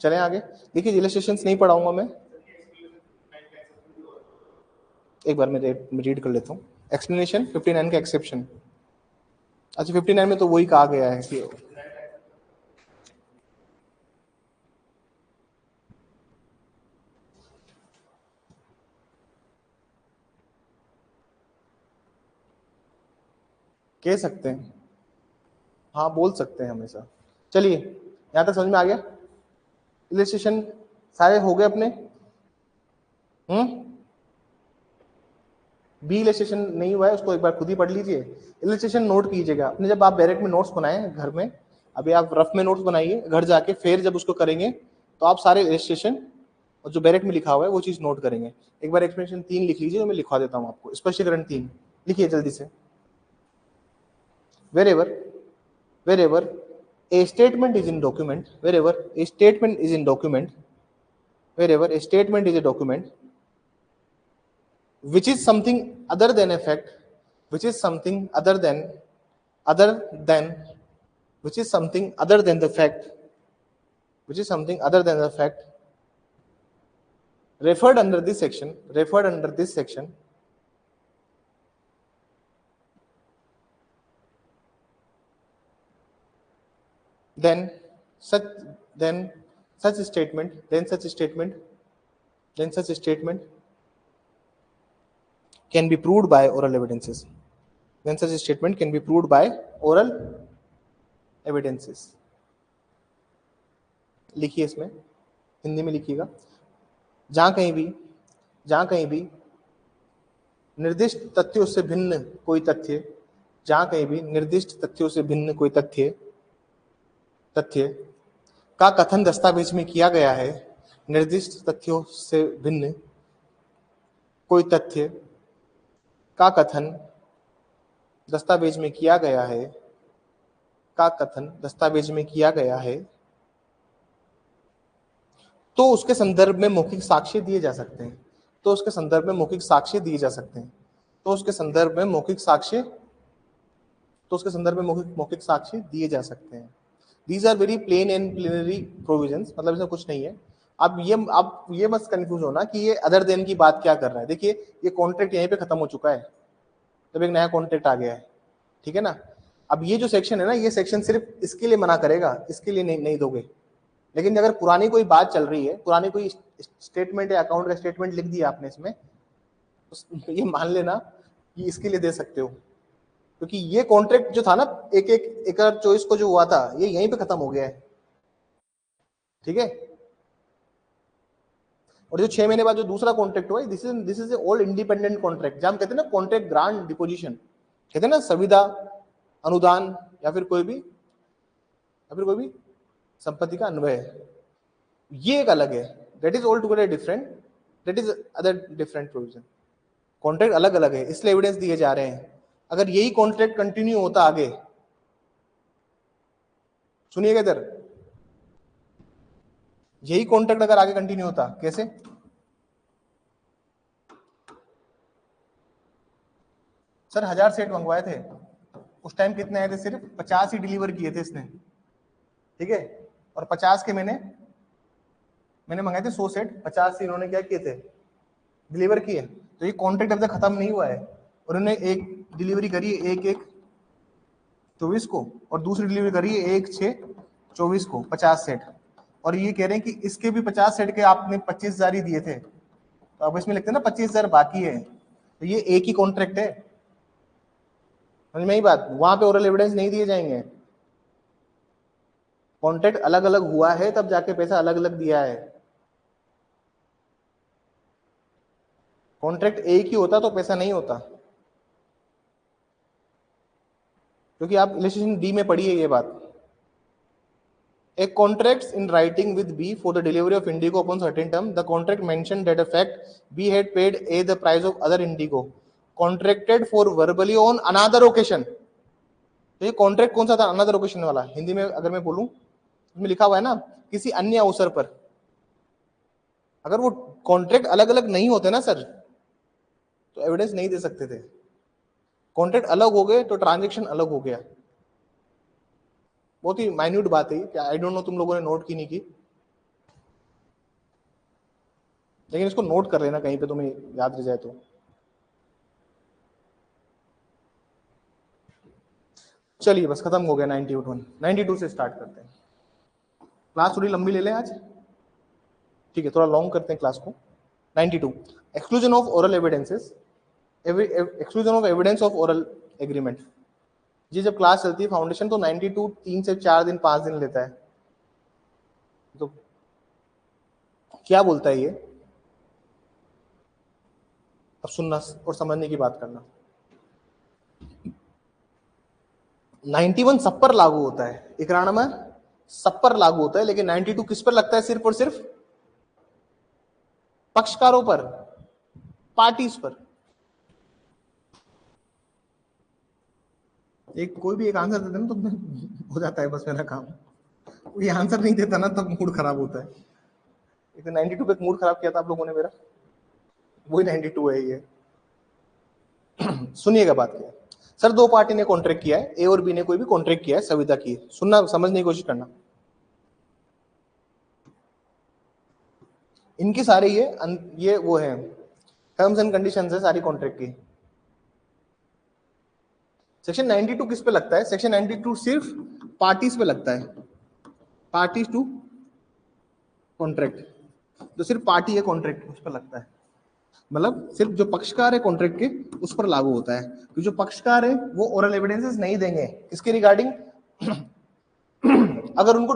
चलें आगे। देखिए इलस्ट्रेशंस नहीं पढ़ाऊंगा मैं, एक बार मैं रीड कर लेता हूँ। एक्सप्लेनेशन 59 का एक्सेप्शन। अच्छा 59 में तो वही कहा गया है कि कह सकते हैं, हाँ बोल सकते हैं हमेशा। चलिए यहां तक समझ में आ गया। इलस्ट्रेशन सारे हो गए अपने। बी इलस्ट्रेशन नहीं हुआ है, उसको एक बार खुद ही पढ़ लीजिए। इलस्ट्रेशन नोट कीजिएगा अपने, जब आप डायरेक्ट में नोट्स बनाए घर में, अभी आप रफ में नोट्स बनाइए, घर जाके फिर जब उसको करेंगे तो आप सारे इलस्ट्रेशन और जो डायरेक्ट में लिखा हुआ है वो चीज नोट करेंगे। एक बार एक्सप्लेनेशन 3 लिख लीजिए, मैं लिखवा देता हूँ आपको। स्पष्टीकरण 3 लिखिए जल्दी से। wherever wherever a statement is in document, wherever a statement is in document, wherever a statement is a document which is something other than a fact, which is something other than which is something other than the fact, which is something other than the fact referred under this section, then such statement can be proved by oral evidences. Then such statement can be proved by oral evidences. लिखिए, इसमें हिंदी में लिखिएगा। जहां कहीं भी निर्दिष्ट तथ्यों से भिन्न कोई तथ्य, जहां कहीं भी निर्दिष्ट तथ्यों से भिन्न कोई तथ्य का कथन दस्तावेज में किया गया है, निर्दिष्ट तथ्यों से भिन्न कोई तथ्य का कथन दस्तावेज में किया गया है, का कथन दस्तावेज में किया गया है तो उसके संदर्भ में मौखिक साक्ष्य दिए जा सकते हैं। तो उसके संदर्भ में मौखिक साक्ष्य दिए जा सकते हैं। तो उसके संदर्भ में मौखिक साक्ष्य मौखिक साक्ष्य दिए जा सकते हैं। These are very plain and plenary provisions, मतलब इसमें कुछ नहीं है। अब ये मत कंफ्यूज होना कि ये अदर देन की बात क्या कर रहा है। देखिए ये कॉन्ट्रैक्ट यहीं पे खत्म हो चुका है, तब एक नया कॉन्ट्रैक्ट आ गया है, ठीक है ना। अब ये जो सेक्शन है ना, ये सेक्शन सिर्फ इसके लिए मना करेगा, इसके लिए नहीं दोगे। लेकिन अगर पुरानी कोई बात चल रही है, पुरानी कोई स्टेटमेंट या अकाउंट का स्टेटमेंट लिख दिया आपने इसमें, तो ये मान लेना कि इसके लिए दे सकते हो, क्योंकि ये कॉन्ट्रैक्ट जो था ना एक एकड़ 24 को जो हुआ था, ये यहीं पे खत्म हो गया है, ठीक है। और जो 6 महीने बाद जो दूसरा कॉन्ट्रैक्ट हुआ, this is a all independent contract, जहां हम कहते हैं ना कॉन्ट्रैक्ट ग्रांट डिपोजिशन, कहते हैं ना संविदा, अनुदान या फिर कोई भी संपत्ति का अन्वय, ये एक अलग है। That is all together different, that is other different provision. Contract अलग अलग है, इसलिए एविडेंस दिए जा रहे हैं। अगर यही कॉन्ट्रैक्ट कंटिन्यू होता आगे, सुनिएगा इधर, यही कॉन्ट्रैक्ट अगर आगे कंटिन्यू होता, कैसे? सर 1000 सेट मंगवाए थे, उस टाइम कितने आए थे? सिर्फ 50 ही डिलीवर किए थे इसने, ठीक है। और 50 के मैंने मंगाए थे 100 सेट, 50 से इन्होंने क्या किए थे? डिलीवर किए। तो ये कॉन्ट्रैक्ट अभी तक खत्म नहीं हुआ है, और उन्होंने एक डिलीवरी करी है 1/1/24 को, और दूसरी डिलीवरी करी है 1/6/24 को 50 सेट, और ये कह रहे हैं कि इसके भी 50 सेट के आपने 25,000 ही दिए थे। तो अब इसमें लिखते हैं ना 25,000 बाकी है, तो ये एक ही कॉन्ट्रैक्ट है, समझ में ही बात। वहां पे ओरल एविडेंस नहीं दिए जाएंगे, कॉन्ट्रैक्ट अलग अलग हुआ है तब जाके पैसा अलग अलग दिया है। कॉन्ट्रैक्ट एक ही होता तो पैसा नहीं होता, क्योंकि आप इलस्ट्रेशन डी में पढ़िए ये बात। A contracts in writing with B for the delivery of indigo upon certain term. The contract mentioned that the fact B had paid A the price of other indigo contracted for verbally on another occasion. तो ये contract कौन सा था? Another occasion वाला। हिंदी में अगर मैं बोलूं, इसमें लिखा हुआ है ना किसी अन्य अवसर पर। अगर वो कॉन्ट्रैक्ट अलग अलग नहीं होते ना सर, तो एविडेंस नहीं दे सकते थे। कॉन्ट्रैक्ट अलग हो गए तो ट्रांजेक्शन अलग हो गया। बहुत ही माइन्यूट बात है कि आई डोंट नो तुम लोगों ने नोट की नहीं की, लेकिन इसको नोट कर लेना कहीं पे तुम्हें याद रह जाए तो। चलिए बस खत्म हो गया 92 से स्टार्ट करते हैं। क्लास थोड़ी लंबी ले लें आज, ठीक है, थोड़ा लॉन्ग करते हैं क्लास को। 92 exclusion of oral evidences, exclusion of evidence of oral agreement. जी जब क्लास चलती है फाउंडेशन तो 92 3 से 4 दिन 5 दिन लेता है। तो क्या बोलता है ये, अब सुनना और समझने की बात करना। 91 सब पर लागू होता है, इकरारनामा सब पर लागू होता है, लेकिन 92 किस पर लगता है? सिर्फ और सिर्फ पक्षकारों पर, पार्टीज पर। कोई भी एक आंसर देते ना तो हो जाता है बस मेरा काम। कोई आंसर नहीं देता ना तब मूड खराब होता है। एक 92 पे मूड खराब किया था आप लोगों ने मेरा, वही 92 है ये। सुनिएगा बात क्या है। सर दो पार्टी ने कॉन्ट्रैक्ट किया है, ए और बी ने कोई भी कॉन्ट्रैक्ट किया है, संविदा की है। सुनना, समझने की कोशिश करना। इनकी सारी ये वो है टर्म्स एंड कंडीशंस है सारी कॉन्ट्रैक्ट की। सेक्शन 92 किस पे लगता है? सेक्शन 92 सिर्फ पार्टीज पे लगता है, पार्टीज टू कॉन्ट्रैक्ट। जो सिर्फ पार्टी है कॉन्ट्रैक्ट उस पर लगता है, मतलब सिर्फ जो पक्षकार है कॉन्ट्रैक्ट के उस पर लागू होता है। तो जो पक्षकार है वो ओरल एविडेंसेस नहीं देंगे इसके रिगार्डिंग। अगर उनको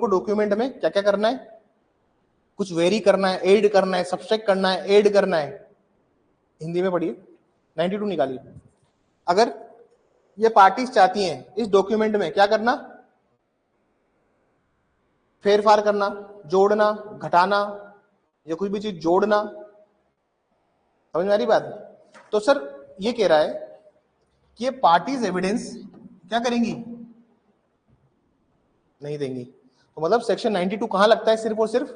डॉक्यूमेंट में क्या क्या करना है, कुछ वेरी करना है, ऐड करना है, सब्सट्रैक्ट करना है, ऐड करना है, हिंदी में पढ़िए 92 निकालिए। अगर ये पार्टीज चाहती हैं इस डॉक्यूमेंट में क्या करना, फेरफार करना, जोड़ना, घटाना, या कोई भी चीज जोड़ना, समझ में आ रही बात? तो सर ये कह रहा है कि ये पार्टीज एविडेंस क्या करेंगी? नहीं देंगी। तो मतलब सेक्शन 92 कहां लगता है? सिर्फ और सिर्फ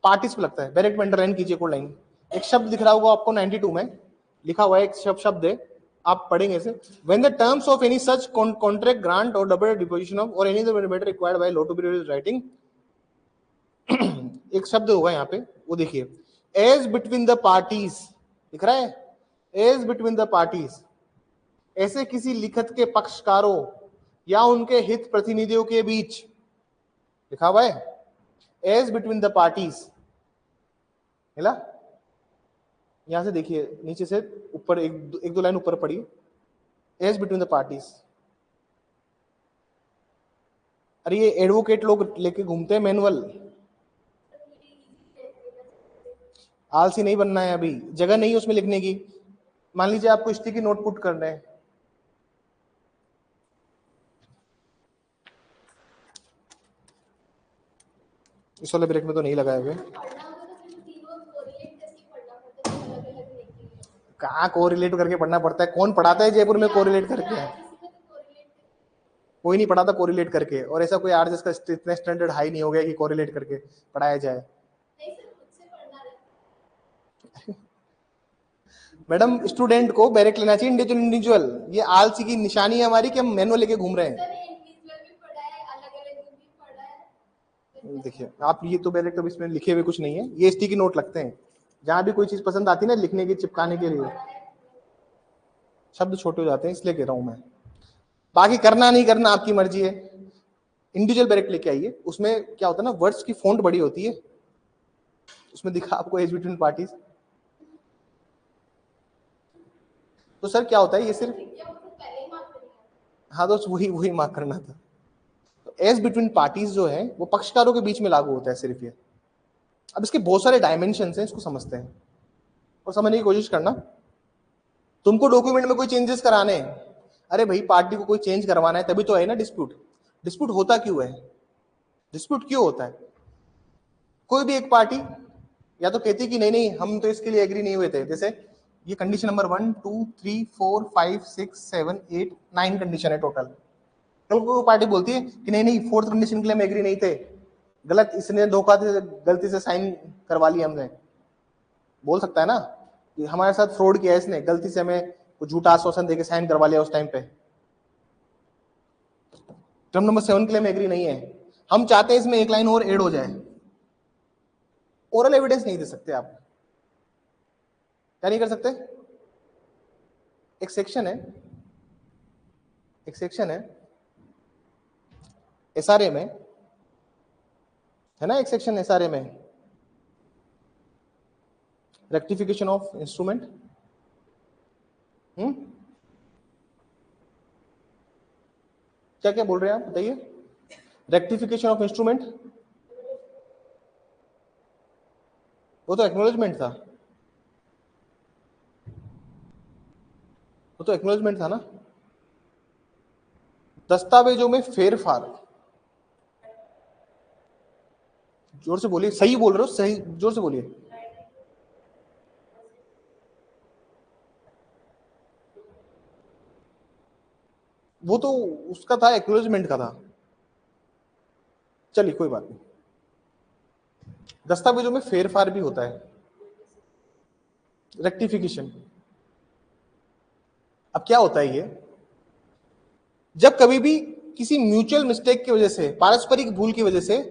पार्टीज पे लगता है। डायरेक्ट में अंडरलाइन कीजिए कोड लाइन। एक शब्द दिख रहा होगा आपको 92 में, लिखा हुआ है एक शब्द है, आप पढ़ेंगे इसे। When the terms of any such contract, grant or double deposition of or any other matter required by law to be writing, एक शब्द होगा यहाँ पे, वो देखिए, एज बिटवीन द पार्टीज, दिख रहा है? एज बिटवीन द पार्टीज, ऐसे किसी लिखत के पक्षकारों या उनके हित प्रतिनिधियों के बीच, लिखा हुआ है एज बिटवीन द पार्टीज, मिला? यहां से देखिए नीचे से ऊपर एक दो लाइन ऊपर पड़ी, एज बिटवीन द पार्टीज। अरे ये एडवोकेट लोग लेके घूमते हैं मैनुअल। आलसी नहीं बनना है, अभी जगह नहीं है उसमें लिखने की। मान लीजिए आपको स्टिकी नोट पुट करना है, इस वाले ब्रेक में तो नहीं लगाए हुए। कहाँ कोरिलेट करके पढ़ना पड़ता है? कौन पढ़ाता है जयपुर में कोरिलेट करके? कोई नहीं पढ़ाता कोरिलेट करके, और ऐसा कोई आर्ट्स का इतना स्टैंडर्ड हाई नहीं हो गया कि कोरिलेट करके पढ़ाया जाए। मैडम स्टूडेंट को बैरेक्ट लेना चाहिए, इंडिविजुअल इंडिविजुअल। ये आलसी की निशानी है हमारी कि हम मैनुअल लेके घूम रहे हैं। देखिए आप, ये तो बैरेक्ट अब इसमें लिखे हुए कुछ नहीं है, ये स्टिकी नोट लगते हैं। जहां भी कोई चीज पसंद आती है ना लिखने की, चिपकाने के लिए, शब्द छोटे हो जाते हैं, इसलिए कह रहा हूं मैं। बाकी करना नहीं करना आपकी मर्जी है। इंडिविजुअल बैरेक्ट लेके आइए, उसमें क्या होता है ना, वर्ड्स की फॉन्ट बड़ी होती है, उसमें दिखा आपको एज बिटवीन पार्टीज। तो सर क्या होता है, ये सिर्फ, हाँ तो वही वही मार्क करना था। तो एज बिटवीन पार्टीज जो है वो पक्षकारों के बीच में लागू होता है सिर्फ ये। अब इसके बहुत सारे डायमेंशन हैं, इसको समझते हैं और समझने की कोशिश करना। तुमको डॉक्यूमेंट में कोई चेंजेस कराने हैं, अरे भाई पार्टी को कोई चेंज करवाना है तभी तो है ना डिस्प्यूट। डिस्प्यूट होता क्यों है? डिस्प्यूट क्यों होता है? कोई भी एक पार्टी या तो कहती कि नहीं नहीं हम तो इसके लिए एग्री नहीं हुए थे, जैसे ये कंडीशन नंबर 1 2 3 4 5 6 7 8 9 कंडीशन है टोटल। कल को पार्टी बोलती है कि नहीं नहीं फोर्थ कंडीशन के लिए हम एग्री नहीं थे, गलत, इसने धोखा से गलती से साइन करवा लिया हमने, बोल सकता है ना कि हमारे साथ फ्रॉड किया है इसने, गलती से हमें कुछ झूठा आश्वासन देके साइन करवा लिया उस टाइम पे। टर्म नंबर 7 के लिए हम एग्री नहीं है, हम चाहते हैं इसमें एक लाइन और ऐड हो जाए। ओरल एविडेंस नहीं दे सकते आप, क्या नहीं कर सकते? एक सेक्शन है, एक सेक्शन है एसआरए में, है ना, एक सेक्शन एसआरए में, रेक्टिफिकेशन ऑफ इंस्ट्रूमेंट। क्या क्या बोल रहे हैं आप बताइए? रेक्टिफिकेशन ऑफ इंस्ट्रूमेंट, वो तो एक्नॉलेजमेंट था, वो तो एक्नॉलेजमेंट था ना। दस्तावेजों में फेरफार, जोर से बोलिए, सही बोल रहे हो, सही जोर से बोलिए। वो तो उसका था, एक्नॉलेजमेंट का था। चलिए कोई बात नहीं, दस्तावेजों में फेरफार भी होता है, रेक्टिफिकेशन। अब क्या होता है ये, जब कभी भी किसी म्यूचुअल मिस्टेक की वजह से, पारस्परिक भूल की वजह से,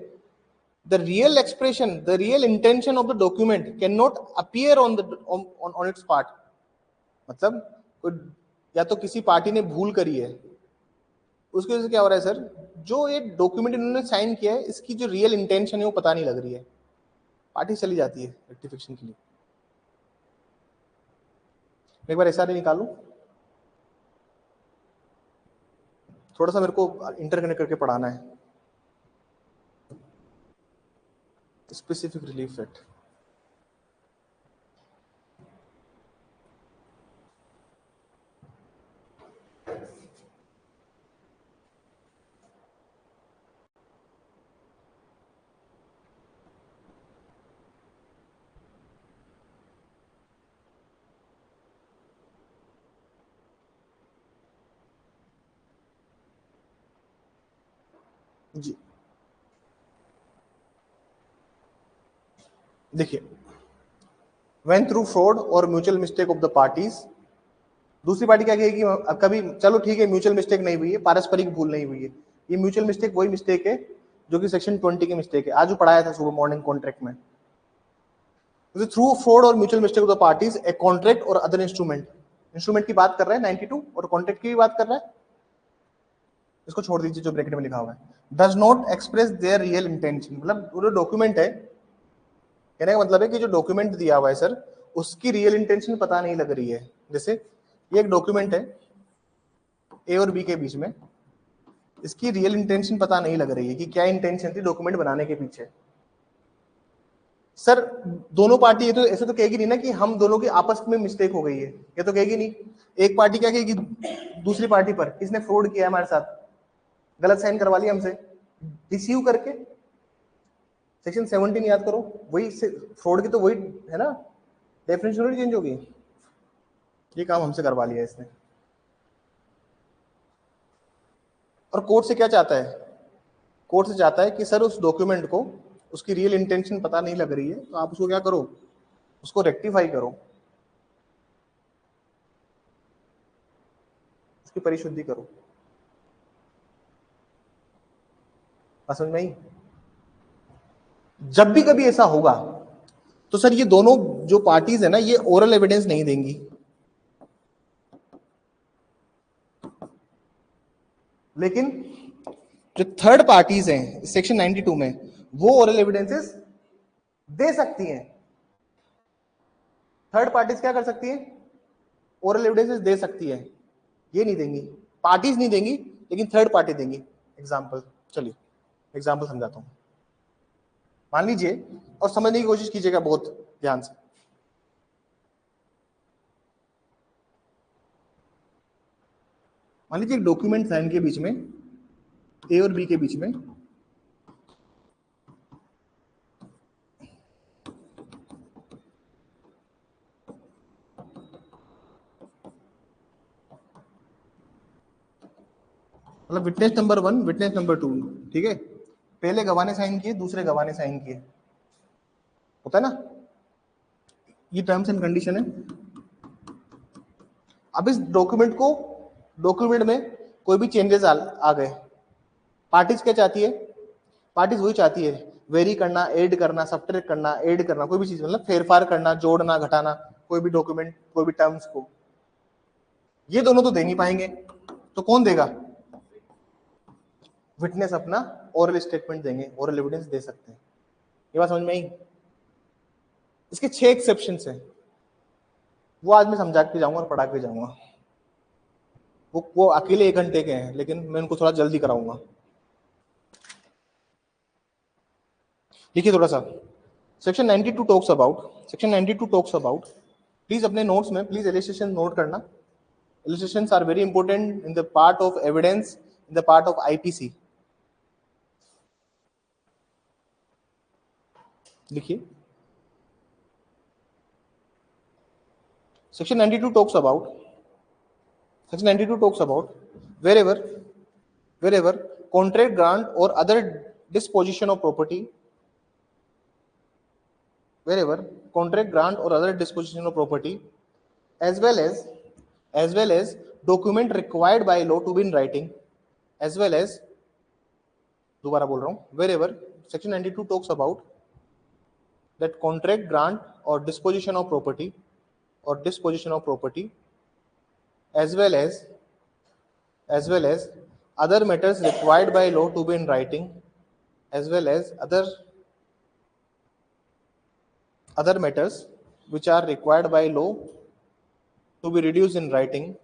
the real expression, the real intention of the document cannot appear on the on its part। मतलब कोई, या तो किसी पार्टी ने भूल करी है, उसकी वजह से क्या हो रहा है सर, जो ये डॉक्यूमेंट इन्होंने साइन किया है इसकी जो रियल इंटेंशन है वो पता नहीं लग रही है, पार्टी चली जाती है रेक्टिफिकेशन के लिए। एक बार ऐसा नहीं निकालू, थोड़ा सा मेरे को इंटरकनेक्ट करके पढ़ाना है, स्पेसिफिक रिलीफ एक्ट। जी देखिए, when through fraud or mutual mistake of the parties, दूसरी पार्टी क्या कहेगी, अब कभी चलो ठीक है म्यूचुअल मिस्टेक नहीं हुई है, पारस्परिक भूल नहीं हुई है, ये म्यूचुअल मिस्टेक वही मिस्टेक है जो कि सेक्शन 20 की मिस्टेक है, आज जो पढ़ाया था सुबह मॉर्निंग कॉन्ट्रैक्ट में। थ्रू फ्रॉड और mutual mistake of the parties a contract और अदर इंस्ट्रूमेंट, इंस्ट्रूमेंट की बात कर रहा है 92 और कॉन्ट्रैक्ट की भी बात कर रहा है, इसको छोड़ दीजिए जो ब्रैकेट में लिखा हुआ है, does not express their real intention, मतलब वो जो डॉक्यूमेंट है, कहने का मतलब है कि जो डॉक्यूमेंट दिया हुआ है सर उसकी रियल इंटेंशन पता नहीं लग रही है। जैसे ये एक डॉक्यूमेंट है ए और बी के बीच में, इसकी रियल इंटेंशन पता नहीं लग रही है कि क्या इंटेंशन थी डॉक्यूमेंट बनाने के पीछे। सर दोनों पार्टी ये तो ऐसे तो कहेगी नहीं ना कि हम दोनों की आपस में मिस्टेक हो गई है, ये तो कहेगी नहीं। एक पार्टी क्या कहेगी दूसरी पार्टी पर, इसने फ्रॉड किया हमारे साथ, गलत साइन करवा लिया हमसे रिसीव करके, सेक्शन 17 याद करो, वही फ्रॉड की तो वही है ना, डेफिनेशन थोड़ी चेंज होगी, ये काम हमसे करवा लिया इसने। और कोर्ट से क्या चाहता है, कोर्ट से चाहता है कि सर उस डॉक्यूमेंट को उसकी रियल इंटेंशन पता नहीं लग रही है, तो आप उसको क्या करो, उसको रेक्टिफाई करो, उसकी परिशुद्धि करो। समझ में आई? जब भी कभी ऐसा होगा तो सर ये दोनों जो पार्टीज है ना ये ओरल एविडेंस नहीं देंगी, लेकिन जो थर्ड पार्टीज हैं सेक्शन 92 में वो ओरल एविडेंसेस दे सकती हैं। थर्ड पार्टीज क्या कर सकती है, ओरल एविडेंसेस दे सकती है, ये नहीं देंगी, पार्टीज नहीं देंगी लेकिन थर्ड पार्टी देंगी। एग्जांपल, चलिए एग्जांपल समझाता हूं, मान लीजिए और समझने की कोशिश कीजिएगा बहुत ध्यान से। मान लीजिए एक डॉक्यूमेंट साइन के बीच में ए और बी के बीच में, मतलब विटनेस नंबर 1 विटनेस नंबर 2, ठीक है, पहले गवाह ने साइन किए दूसरे गवाह ने साइन किए, होता है ना, ये टर्म्स एंड कंडीशन है। अब इस डॉक्यूमेंट में कोई भी चेंजेस आ गए, पार्टीज क्या चाहती है, पार्टीज वही चाहती है वेरी करना, ऐड करना, सब्ट्रैक्ट करना, ऐड करना, कोई भी चीज मतलब फेरफार करना, जोड़ना घटाना, कोई भी डॉक्यूमेंट कोई भी टर्म्स को, ये दोनों तो दे नहीं पाएंगे, तो कौन देगा, विटनेस अपना ओरल स्टेटमेंट देंगे, ओरल एविडेंस दे सकते हैं। ये बात समझ में आई? इसके 6 एक्सेप्शन है, वो आज मैं समझा के जाऊंगा और पढ़ा के जाऊंगा, वो अकेले 1 घंटे के हैं लेकिन मैं उनको थोड़ा जल्दी कराऊंगा। देखिए थोड़ा सा, सेक्शन 92 टॉक्स अबाउट, प्लीज अपने नोट्स में प्लीज इलस्ट्रेशन नोट करना, illustrations are very important in the part of evidence, in the part of IPC. देखिए section 92 talks about wherever contract, grant or other disposition of property, wherever contract, grant or other disposition of property, as well as document required by law to be in writing, as well as, दोबारा बोल रहा हूं, wherever section 92 talks about that contract, grant or disposition of property as well as other matters required by law to be in writing, as well as other matters which are required by law to be reduced in writing,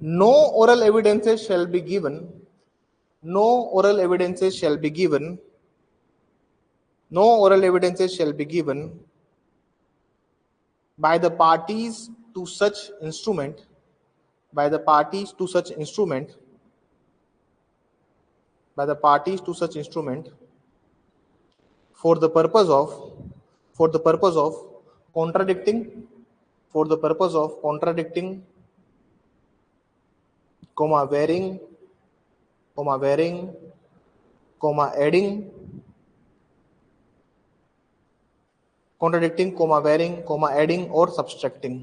no oral evidences shall be given by the parties to such instrument by the parties to such instrument for the purpose of contradicting varying adding contradicting varying adding और subtracting।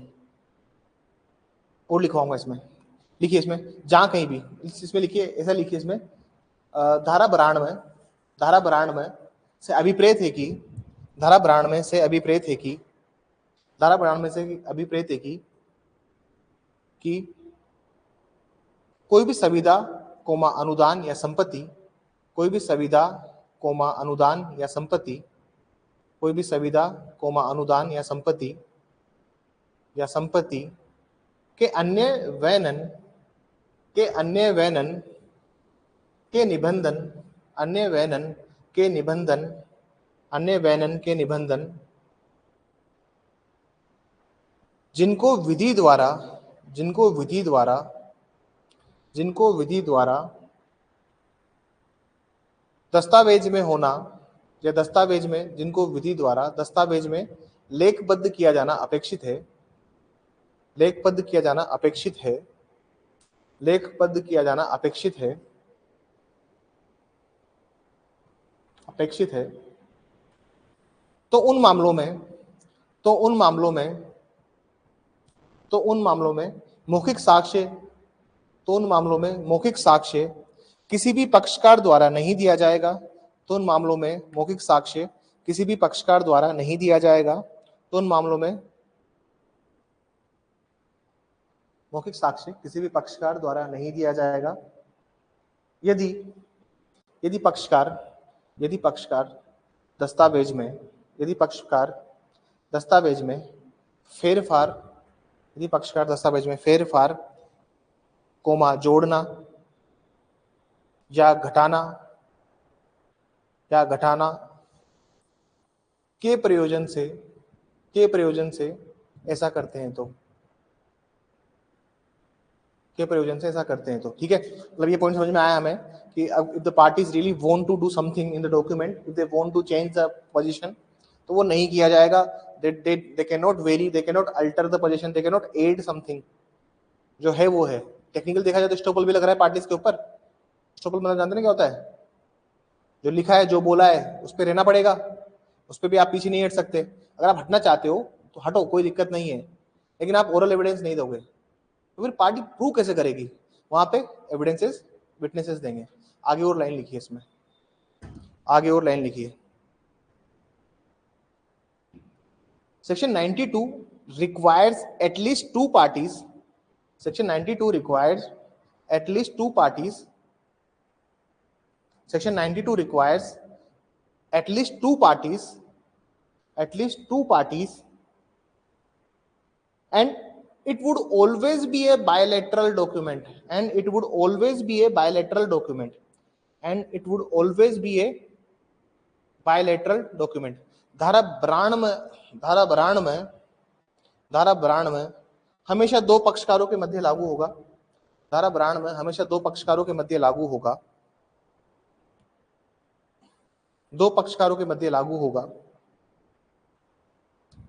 और लिखवाऊंगा इसमें, लिखिए इसमें जहां कहीं भी इसमें लिखिए, ऐसा लिखिए इसमें धारा 92 से अभिप्रेत है कि धारा 92 से अभिप्रेत है कि कोई भी संविदा अनुदान या संपत्ति के अन्य वैनन के निबंधन जिनको विधि द्वारा दस्तावेज में होना या जिनको विधि द्वारा दस्तावेज में लेखबद्ध किया जाना अपेक्षित है तो उन मामलों में मौखिक साक्ष्य किसी भी पक्षकार द्वारा नहीं दिया जाएगा। तो उन मामलों में मौखिक साक्ष्य किसी भी पक्षकार द्वारा नहीं दिया जाएगा। तो उन मामलों में मौखिक साक्ष्य किसी भी पक्षकार द्वारा नहीं दिया जाएगा यदि पक्षकार दस्तावेज में फेरफार कोमा जोड़ना या घटाना के प्रयोजन से ऐसा करते हैं तो ठीक है। मतलब ये पॉइंट समझ में आया हमें कि अब if the parties really want to do something in the document, if they want to change the position, तो वो नहीं किया जाएगा। They can not vary, they can not alter the position, they can not add something. जो है वो है। Technical देखा जाए तो स्टॉपल भी लग रहा है पार्टीज के ऊपर। स्टॉपल मतलब जानते हैं क्या होता है? जो लिखा है, जो बोला है, उस पर रहना पड़ेगा, उस पर भी आप पीछे नहीं हट सकते। अगर आप हटना चाहते हो तो हटो, कोई दिक्कत नहीं है, लेकिन आप ओरल एविडेंस नहीं दोगे तो फिर पार्टी प्रूव कैसे करेगी? वहां पे एविडेंसेस, विटनेसेस देंगे। आगे और लाइन लिखिए, इसमें आगे और लाइन लिखिए। Section 92 requires at least two parties. Section 92 requires at least two parties. Section 92 requires at least two parties, and it would always be a bilateral document, धारा 92 हमेशा दो पक्षकारों के मध्य लागू होगा। धारा 92 हमेशा दो पक्षकारों के मध्य लागू होगा,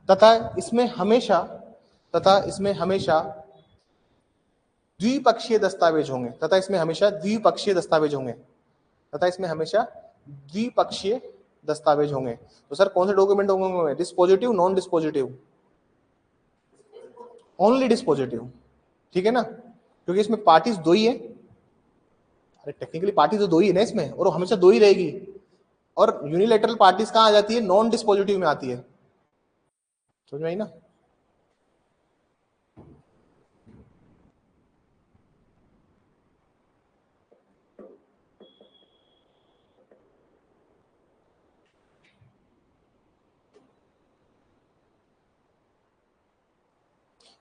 तथा इसमें हमेशा द्विपक्षीय दस्तावेज होंगे। तो सर कौन से डॉक्यूमेंट होंगे? डिस्पोजिटिव, नॉन डिस्पोजिटिव? ओनली डिस्पोजिटिव, ठीक है ना, क्योंकि इसमें पार्टीज दो ही है। अरे टेक्निकली पार्टी तो दो ही है ना इसमें, और हमेशा दो ही रहेगी। और यूनिलैटरल पार्टीज कहां आ जाती है? नॉन डिस्पोजिटिव में आती है। समझ में आई ना?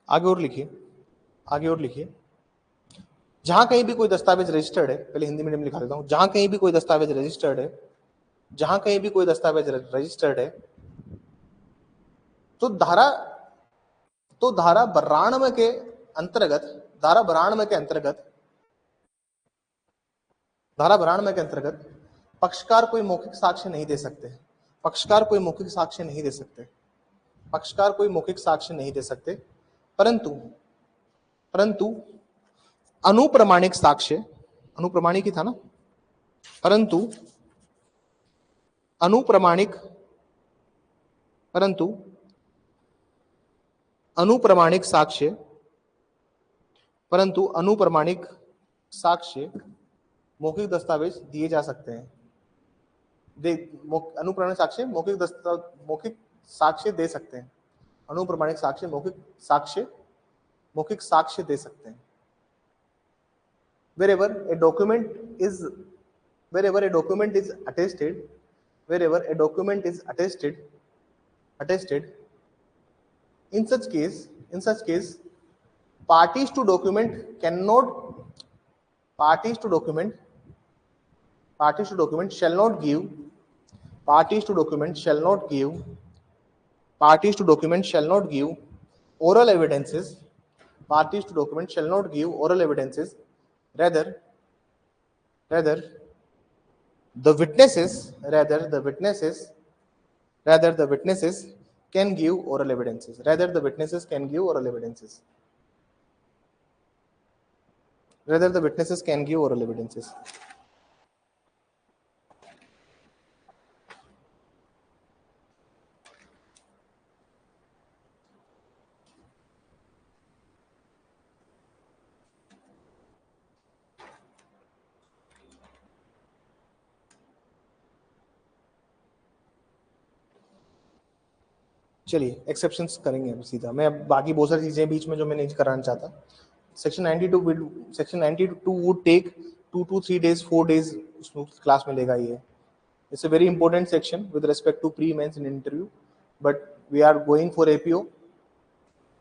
आगे और लिखिए। जहां कहीं भी कोई दस्तावेज रजिस्टर्ड है, पहले हिंदी मीडियम लिखा देता हूं। जहां कहीं भी कोई दस्तावेज रजिस्टर्ड है, तो धारा 92 के अंतर्गत धारा 92 के अंतर्गत पक्षकार कोई मौखिक साक्ष्य नहीं दे सकते, पक्षकार कोई मौखिक साक्ष्य नहीं दे सकते, पक्षकार कोई मौखिक साक्ष्य नहीं दे सकते, परंतु परंतु अनुप्रमाणिक साक्ष्य, अनुप्रमाणिक ही था ना, परंतु अनुप्रमाणिक परंतु अनुप्रमाणिक साक्ष्य परंतु अनुप्रमाणिक साक्ष्य मौखिक दस्तावेज दिए जा सकते हैं। अनुप्रमाणिक साक्ष्य मौखिक साक्ष्य दे सकते हैं। अनुप्रमाणिक साक्ष्य मौखिक साक्ष्य दे सकते हैं। wherever a document is attested, wherever a document is attested, in such case parties to document shall not give oral evidences. Parties to document shall not give oral evidences. Rather the witnesses can give oral evidences. चलिए exceptions करेंगे अब सीधा। मैं अब बाकी बहुत सारी चीजें बीच में जो मैं नहीं कराना चाहता। Section 92 would take 2 to 3 days 4 days class में लेगा ये। It's a very important section with respect to pre mains in interview, but we are going for APO,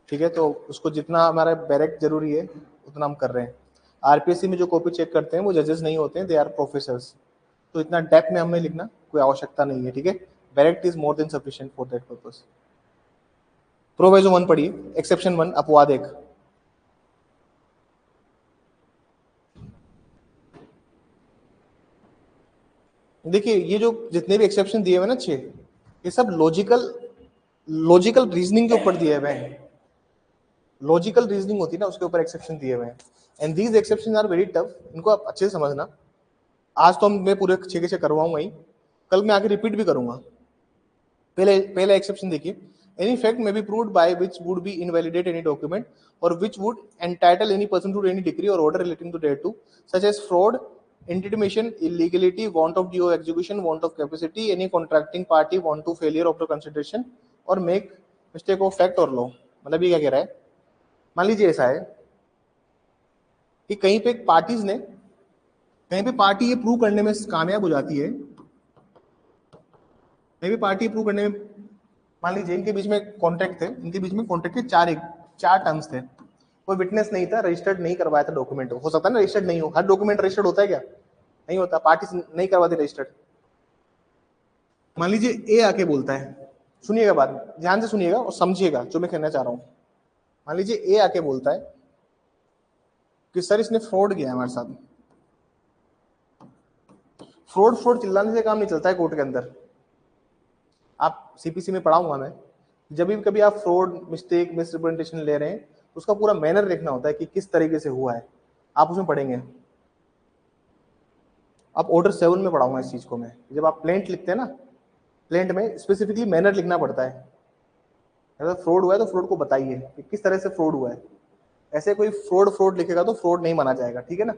ठीक है। तो उसको जितना हमारा डायरेक्ट जरूरी है उतना हम कर रहे हैं। आरपीएससी में जो कॉपी चेक करते हैं वो जजेस नहीं होते हैं, दे आर प्रोफेसर्स, तो इतना डेप्थ में हमें लिखना कोई आवश्यकता नहीं है, ठीक है। Direct is more than sufficient for that purpose. Proviso 1 पढ़िए, एक्सेप्शन 1 अपवाद 1। देखिए ये जो जितने भी एक्सेप्शन दिए हुए ना 6, ये सब लॉजिकल रीजनिंग के ऊपर दिए हुए हैं। लॉजिकल रीजनिंग होती है ना, उसके ऊपर एक्सेप्शन दिए हुए हैं। And these exception are very tough, इनको आप अच्छे से समझना। आज तो मैं पूरे 6 के 6 करवाऊंगा ही, कल मैं आके रिपीट भी करूंगा। पहले एक्सेप्शन देखिए, any fact may be proved by which would be invalidate any document or which would entitle any person to any decree or order relating to thereto, such as fraud, intimidation, illegality, want of due execution, want of capacity, any contracting party want to failure of the consideration or make mistake of fact or law। मतलब ये क्या कह रहा है, मान लीजिए ऐसा है कि कहीं पे पार्टी ये प्रूव करने में कामयाब हो जाती है, कहीं भी पार्टी प्रूव करने में, मान लीजिए इनके बीच में कॉन्ट्रैक्ट थे, के चार टर्म्स थे, कोई विटनेस नहीं था, रजिस्टर्ड नहीं करवाया था डॉक्यूमेंट। हो सकता है ना रजिस्टर्ड नहीं हो, हर डॉक्यूमेंट रजिस्टर्ड होता है क्या? नहीं होता, पार्टी नहीं करवाती रजिस्टर्ड। मान लीजिए ए आके बोलता है, सुनिएगा बात, ध्यान से सुनिएगा और समझिएगा जो मैं कहना चाह रहा हूं। मान लीजिए ए आके बोलता है कि सर इसने फ्रॉड किया हमारे साथ। फ्रॉड चिल्लाने से काम नहीं चलता है कोर्ट के अंदर। आप सीपीसी में पढ़ाऊंगा मैं, जब भी कभी आप फ्रॉड, मिस्टेक, मिसरिप्रेजेंटेशन ले रहे हैं तो उसका पूरा मैनर देखना होता है कि किस तरीके से हुआ है, आप उसमें पढ़ेंगे। आप ऑर्डर 7 में पढ़ाऊंगा इस चीज को मैं। जब आप प्लेंट लिखते हैं ना, प्लेंट में स्पेसिफिकली मैनर लिखना पड़ता है। अगर फ्रॉड हुआ है तो फ्रॉड को बताइए कि किस तरह से फ्रॉड हुआ है। ऐसे कोई फ्रॉड लिखेगा तो फ्रॉड नहीं माना जाएगा, ठीक है ना।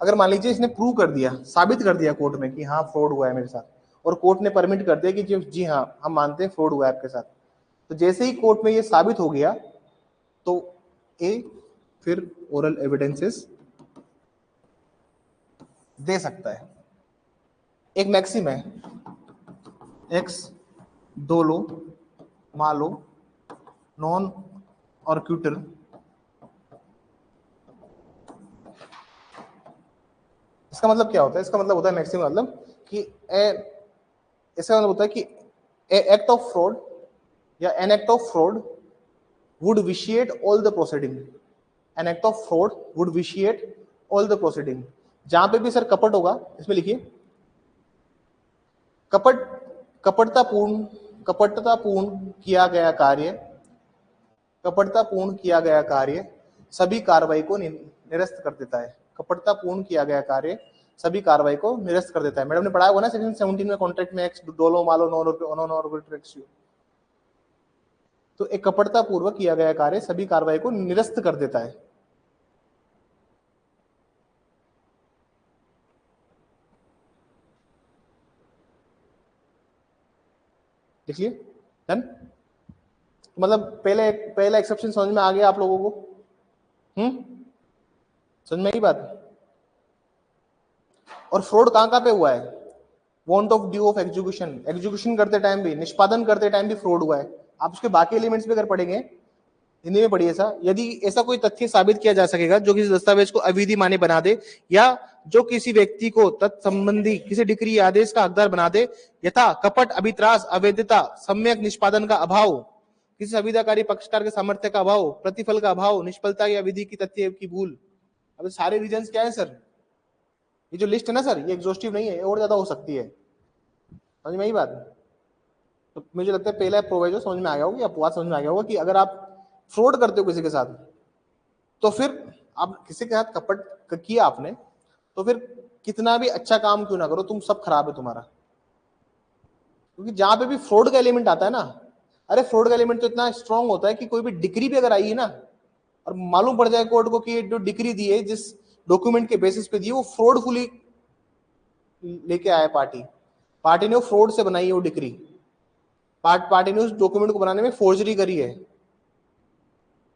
अगर मान लीजिए इसने प्रूव कर दिया, साबित कर दिया कोर्ट में कि हाँ फ्रॉड हुआ है मेरे साथ, और कोर्ट ने परमिट कर दिया कि जी हाँ हम मानते हैं फ्रॉड हुआ है आपके साथ, तो जैसे ही कोर्ट में ये साबित हो गया तो ए फिर ओरल एविडेंसेस दे सकता है। एक मैक्सिम है, एक्स दो लो मालो नॉन ऑर्क्यूटल, इसका मतलब क्या होता है? इसका मतलब होता है मैक्सिमम मतलब कि इसका मतलब होता है कि एक्ट ऑफ फ्रॉड या an act of fraud would vitiate all the proceeding. An act of fraud would vitiate all the proceeding. जहां पे भी सर कपट होगा इसमें लिखिए कपट, कपटतापूर्ण किया गया कार्य, कपटतापूर्ण किया गया कार्य सभी कार्रवाई को निरस्त कर देता है। कपटतापूर्ण किया गया कार्य सभी कार्रवाई को निरस्त कर देता है। मैडम ने पढ़ाया हुआ ना सेक्शन 17 में, कॉन्ट्रैक्ट में एक्स डोलो मालो नॉन तो एक कपटतापूर्वक किया गया कार्य सभी कार्रवाई को निरस्त कर देता है। देखिए डन। मतलब पहला एक्सेप्शन समझ में आ गया आप लोगों को? समझ में आई बात? और फ्रॉड कहां पे हुआ है? Want of due of execution, execution करते टाइम भी, निष्पादन करते टाइम भी फ्रॉड हुआ है। आप उसके बाकी एलिमेंट्स भी अगर पढ़ेंगे, हिंदी में पढ़िए ऐसा, यदि ऐसा कोई तथ्य साबित किया जा सकेगा जो किसी दस्तावेज को अविधि माने बना दे या जो किसी व्यक्ति को तत्संबंधी किसी डिक्री या आदेश का हकदार बना दे, यथा कपट, अभित्रास, अवैधता, सम्यक निष्पादन का अभाव, किसी संविदाकारी पक्षकार के सामर्थ्य का अभाव, प्रतिफल का अभाव, निष्फलता या विधि की तथ्य की भूल। अब सारे रीजंस क्या है सर? ये जो लिस्ट है ना सर, ये एग्जॉस्टिव नहीं है, और ज्यादा हो सकती है। समझ में आई बात? तो मुझे लगता है पहला प्रोविजन समझ में आ गया होगा, अपवाद समझ में आ गया होगा कि अगर आप फ्रॉड करते हो किसी के साथ, तो फिर आप किसी के साथ कपट किया आपने, तो फिर कितना भी अच्छा काम क्यों ना करो, तुम सब खराब है तुम्हारा। क्योंकि जहां पे भी फ्रॉड का एलिमेंट आता है ना, अरे फ्रॉड का एलिमेंट तो इतना स्ट्रांग होता है कि कोई भी डिग्री भी अगर आई है ना, और मालूम पड़ जाए कोर्ट को कि जो डिग्री दी है, जिस डॉक्यूमेंट के बेसिस पे दी है, वो फ्रॉडफुली लेके आया पार्टी ने वो फ्रॉड से बनाई है वो डिग्री, पार्टी ने उस डॉक्यूमेंट को बनाने में फोर्जरी करी है,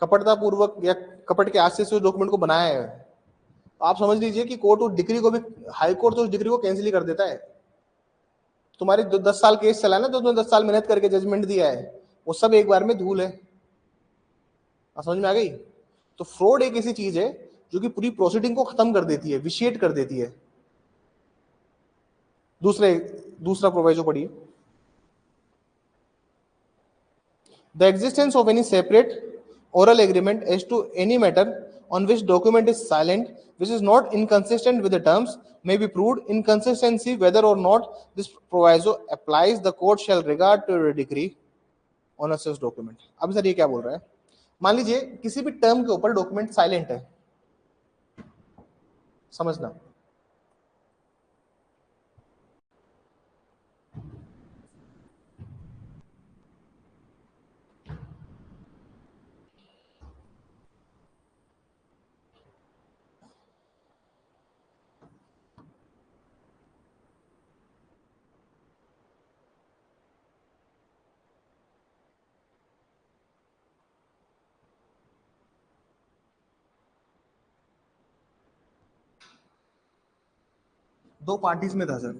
कपटतापूर्वक या कपट के आश्रय से उस डॉक्यूमेंट को बनाया है। तो आप समझ लीजिए कि कोर्ट उस डिग्री को भी, हाई कोर्ट तो उस डिग्री को कैंसिल ही कर देता है। तुम्हारी 10 साल केस चला ना, तो तुमने 10 साल मेहनत करके जजमेंट दिया है, वो सब एक बार में धूल है। समझ में आ गई? तो फ्रॉड एक ऐसी चीज है जो कि पूरी प्रोसीडिंग को खत्म कर देती है, विशिएट कर देती है। दूसरा प्रोविजो पढ़िए। The existence of any separate oral agreement as to any matter on which document is silent, which is not inconsistent with the terms, may be proved. Inconsistency whether or not this proviso applies, the court shall regard to a decree on a such document. अब sir ये क्या बोल रहा है? मान लीजिए किसी भी टर्म के ऊपर डॉक्यूमेंट साइलेंट है, समझना, दो पार्टीज में था सर,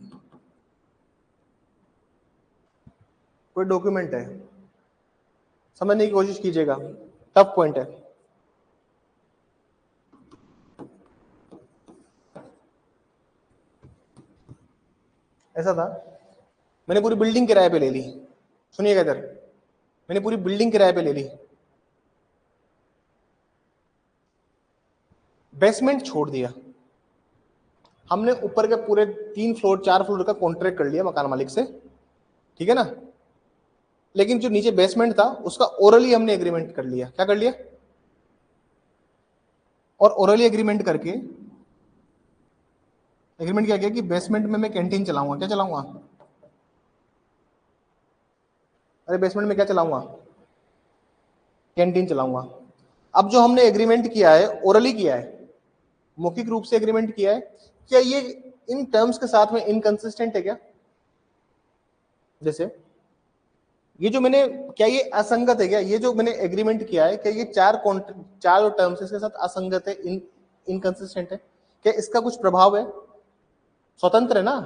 कोई डॉक्यूमेंट है, समझने की कोशिश कीजिएगा, टफ पॉइंट है। ऐसा था, मैंने पूरी बिल्डिंग किराए पे ले ली, सुनिएगा इधर, मैंने पूरी बिल्डिंग किराए पे ले ली, बेसमेंट छोड़ दिया, हमने ऊपर के पूरे 3 फ्लोर 4 फ्लोर का कॉन्ट्रैक्ट कर लिया मकान मालिक से, ठीक है ना, लेकिन जो नीचे बेसमेंट था उसका ओरली हमने एग्रीमेंट कर लिया। क्या कर लिया? और ओरली एग्रीमेंट करके एग्रीमेंट क्या किया कि बेसमेंट में मैं कैंटीन चलाऊंगा। क्या चलाऊंगा? अरे बेसमेंट में क्या चलाऊंगा? कैंटीन चलाऊंगा। अब जो हमने एग्रीमेंट किया है, ओरली किया है, मौखिक रूप से एग्रीमेंट किया है, क्या ये इन टर्म्स के साथ में इनकंसिस्टेंट है क्या? जैसे ये जो मैंने, क्या ये असंगत है क्या? ये जो मैंने एग्रीमेंट किया है, क्या ये चार जो टर्म्स इसके साथ असंगत है, इनकंसिस्टेंट है क्या? इसका कुछ प्रभाव है? स्वतंत्र है ना,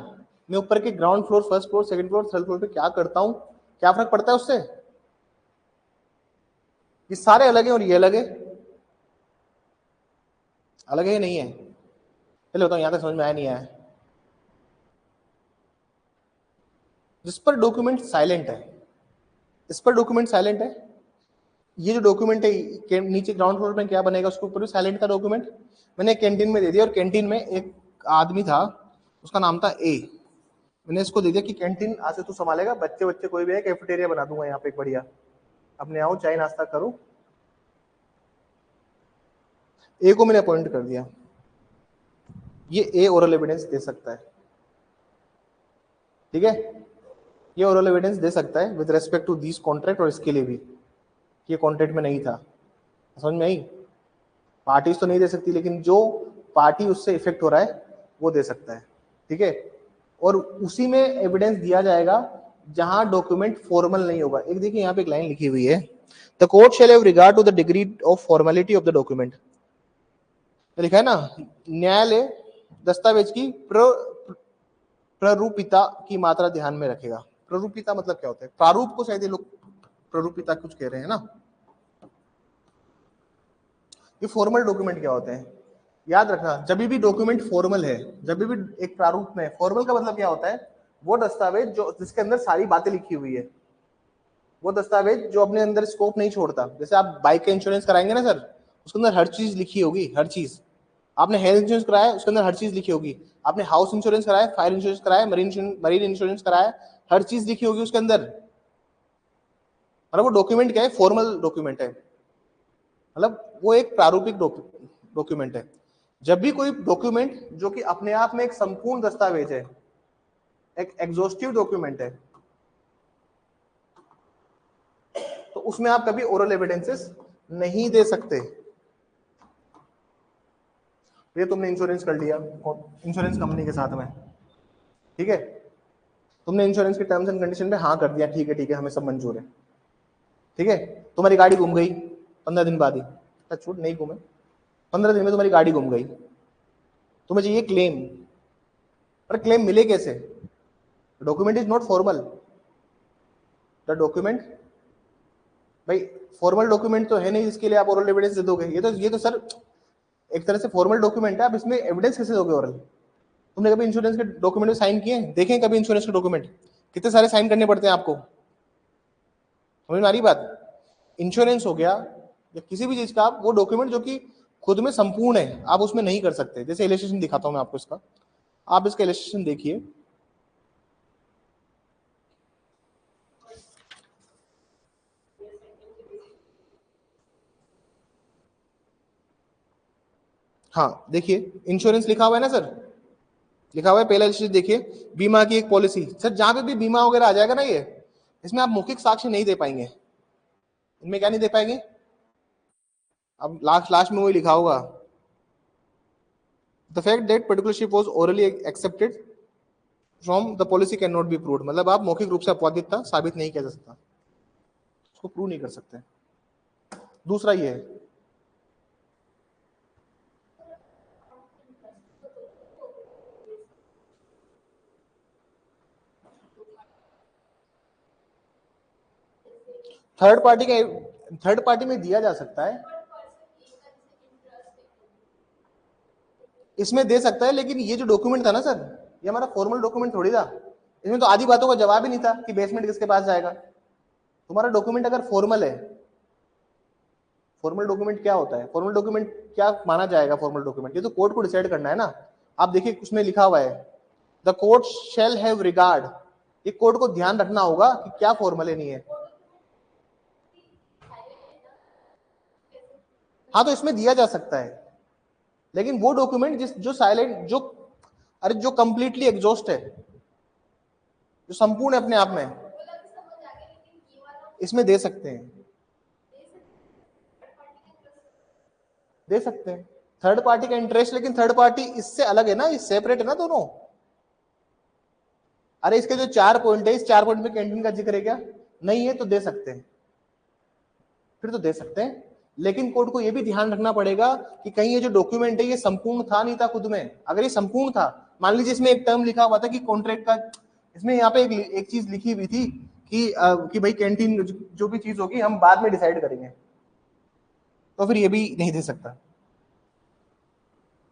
मैं ऊपर के ground floor, first floor, second floor, third floor पे क्या करता हूं, क्या फर्क पड़ता है उससे? ये सारे अलग है और ये अलग है, अलग है नहीं है? चलो बताओ, यहां तक समझ में आया नहीं आया? जिस पर डॉक्यूमेंट साइलेंट है, इस पर डॉक्यूमेंट साइलेंट है, ये जो डॉक्यूमेंट है नीचे ग्राउंड फ्लोर में क्या बनेगा, उसके ऊपर भी साइलेंट था डॉक्यूमेंट, मैंने कैंटीन में दे दिया, और कैंटीन में एक आदमी था, उसका नाम था ए। मैंने इसको दे दिया कि कैंटीन आज से तू संभालेगा, बच्चे बच्चे कोई भी है, कैफेटेरिया बना दूंगा यहाँ पे एक बढ़िया, अपने आओ चाय नाश्ता करो। ए को मैंने अपॉइंट कर दिया, ये ए ओरल एविडेंस दे सकता है, ठीक है, ये ओरल एविडेंस दे सकता है with respect to this contract, और इसके लिए भी ये कॉन्ट्रैक्ट में नहीं था। समझ में आई? पार्टीज तो नहीं दे सकती, लेकिन जो पार्टी उससे इफेक्ट हो रहा है वो दे सकता है, ठीक है। और उसी में एविडेंस दिया जाएगा जहां डॉक्यूमेंट फॉर्मल नहीं होगा। एक देखिए यहाँ पे एक लाइन लिखी हुई है, the court shall have regard to the degree of formality of the document. लिखा है ना, न्यायालय दस्तावेज की प्ररूपिता की मात्रा ध्यान में रखेगा। प्ररूपिता मतलब क्या होता है? प्रारूप को शायद ये लोग प्ररूपिता कुछ कह रहे हैं ना। ये फॉर्मल डॉक्यूमेंट क्या होते हैं? याद रखना, जब भी डॉक्यूमेंट फॉर्मल है, जब भी एक प्रारूप में, फॉर्मल का मतलब क्या होता है? वो दस्तावेज जो जिसके अंदर सारी बातें लिखी हुई है, वो दस्तावेज जो अपने अंदर स्कोप नहीं छोड़ता। जैसे आप बाइक का इंश्योरेंस कराएंगे ना सर, उसके अंदर हर चीज लिखी होगी, हर चीज। आपने हेल्थ इंश्योरेंस कराया, उसके अंदर हर चीज लिखी होगी। आपने हाउस इंश्योरेंस कराया, फायर इंश्योरेंस कराया, मरीन इंश्योरेंस कराया, हर चीज लिखी होगी उसके अंदर। मतलब वो डॉक्यूमेंट क्या है? फॉर्मल डॉक्यूमेंट है, मतलब वो एक प्रारूपिक डॉक्यूमेंट है। जब भी कोई डॉक्यूमेंट जो कि अपने आप में एक संपूर्ण दस्तावेज है, एक एग्जॉस्टिव डॉक्यूमेंट है, तो उसमें आप कभी ओरल एविडेंसेस नहीं दे सकते। ये तुमने इंश्योरेंस कर लिया इंश्योरेंस कंपनी के साथ में, ठीक है, तुमने इंश्योरेंस के टर्म्स एंड कंडीशन में हाँ कर दिया, ठीक है हमें सब मंजूर है, ठीक है। तुम्हारी गाड़ी घूम गई 15 दिन बाद ही, छूट नहीं घूमे, 15 दिन में तुम्हारी गाड़ी घूम गई, तुम्हें चाहिए क्लेम। पर क्लेम मिले कैसे? Document is not formal. The document, भाई फॉर्मल डॉक्यूमेंट तो है नहीं जिसके लिए आप ओरल एविडेंस दे दोगे। ये तो सर एक तरह से फॉर्मल डॉक्यूमेंट है, आप इसमें एविडेंस कैसे दोगे ओरल? तुमने कभी इंश्योरेंस के डॉक्यूमेंट में साइन किए? देखें कभी इंश्योरेंस के डॉक्यूमेंट कितने सारे साइन करने पड़ते हैं आपको? समझ में आ रही बात? इंश्योरेंस हो गया या किसी भी चीज का, वो डॉक्यूमेंट जो कि खुद में संपूर्ण है, आप उसमें नहीं कर सकते। जैसे इलस्ट्रेशन दिखाता हूं मैं आपको इसका, आप इसका इलस्ट्रेशन देखिए। हाँ देखिए, इंश्योरेंस लिखा हुआ है ना सर, लिखा हुआ है पहला इलस्ट्रेशन देखिए, बीमा की एक पॉलिसी। सर जहां पे भी बीमा वगैरह आ जाएगा ना, ये इसमें आप मौखिक साक्ष्य नहीं दे पाएंगे। इनमें क्या नहीं दे पाएंगे? अब लास्ट में वही लिखा होगा, the fact that particular ship was orally accepted from the policy can not be proved. मतलब आप मौखिक रूप से अपवादित था साबित नहीं किया जा सकता, उसको प्रूव नहीं कर सकते। दूसरा ये है, थर्ड पार्टी में दिया जा सकता है, इसमें दे सकता है, लेकिन ये जो डॉक्यूमेंट था ना सर, ये हमारा फॉर्मल डॉक्यूमेंट थोड़ी था। इसमें तो आधी बातों का जवाब ही नहीं था कि बेसमेंट किसके पास जाएगा। तुम्हारा डॉक्यूमेंट अगर फॉर्मल है, फॉर्मल डॉक्यूमेंट क्या होता है? फॉर्मल डॉक्यूमेंट क्या माना जाएगा? फॉर्मल डॉक्यूमेंट ये तो कोर्ट को डिसाइड करना है ना। आप देखिए उसमें लिखा हुआ है, the court shall have regard, ये कोर्ट को ध्यान रखना होगा कि क्या फॉर्मल है, नहीं है। हाँ तो इसमें दिया जा सकता है, लेकिन वो डॉक्यूमेंट जो साइलेंट, जो अरे जो कंप्लीटली एग्जॉस्ट है, जो संपूर्ण है अपने आप में, इसमें दे सकते हैं, दे सकते हैं। थर्ड पार्टी का इंटरेस्ट, लेकिन थर्ड पार्टी इससे अलग है ना, ये सेपरेट है ना दोनों। अरे इसके जो 4 पॉइंट है, इस 4 पॉइंट में कैंटीन का जिक्र है क्या? नहीं है तो दे सकते हैं, फिर तो दे सकते हैं। लेकिन कोर्ट को यह भी ध्यान रखना पड़ेगा कि कहीं ये जो डॉक्यूमेंट है ये संपूर्ण था नहीं था खुद में। अगर ये संपूर्ण था, मान लीजिए इसमें एक टर्म लिखा हुआ था कि कॉन्ट्रैक्ट का, इसमें यहाँ पे एक चीज लिखी हुई थी कि भाई कैंटीन जो भी चीज होगी हम बाद में डिसाइड करेंगे, तो फिर ये भी नहीं दे सकता।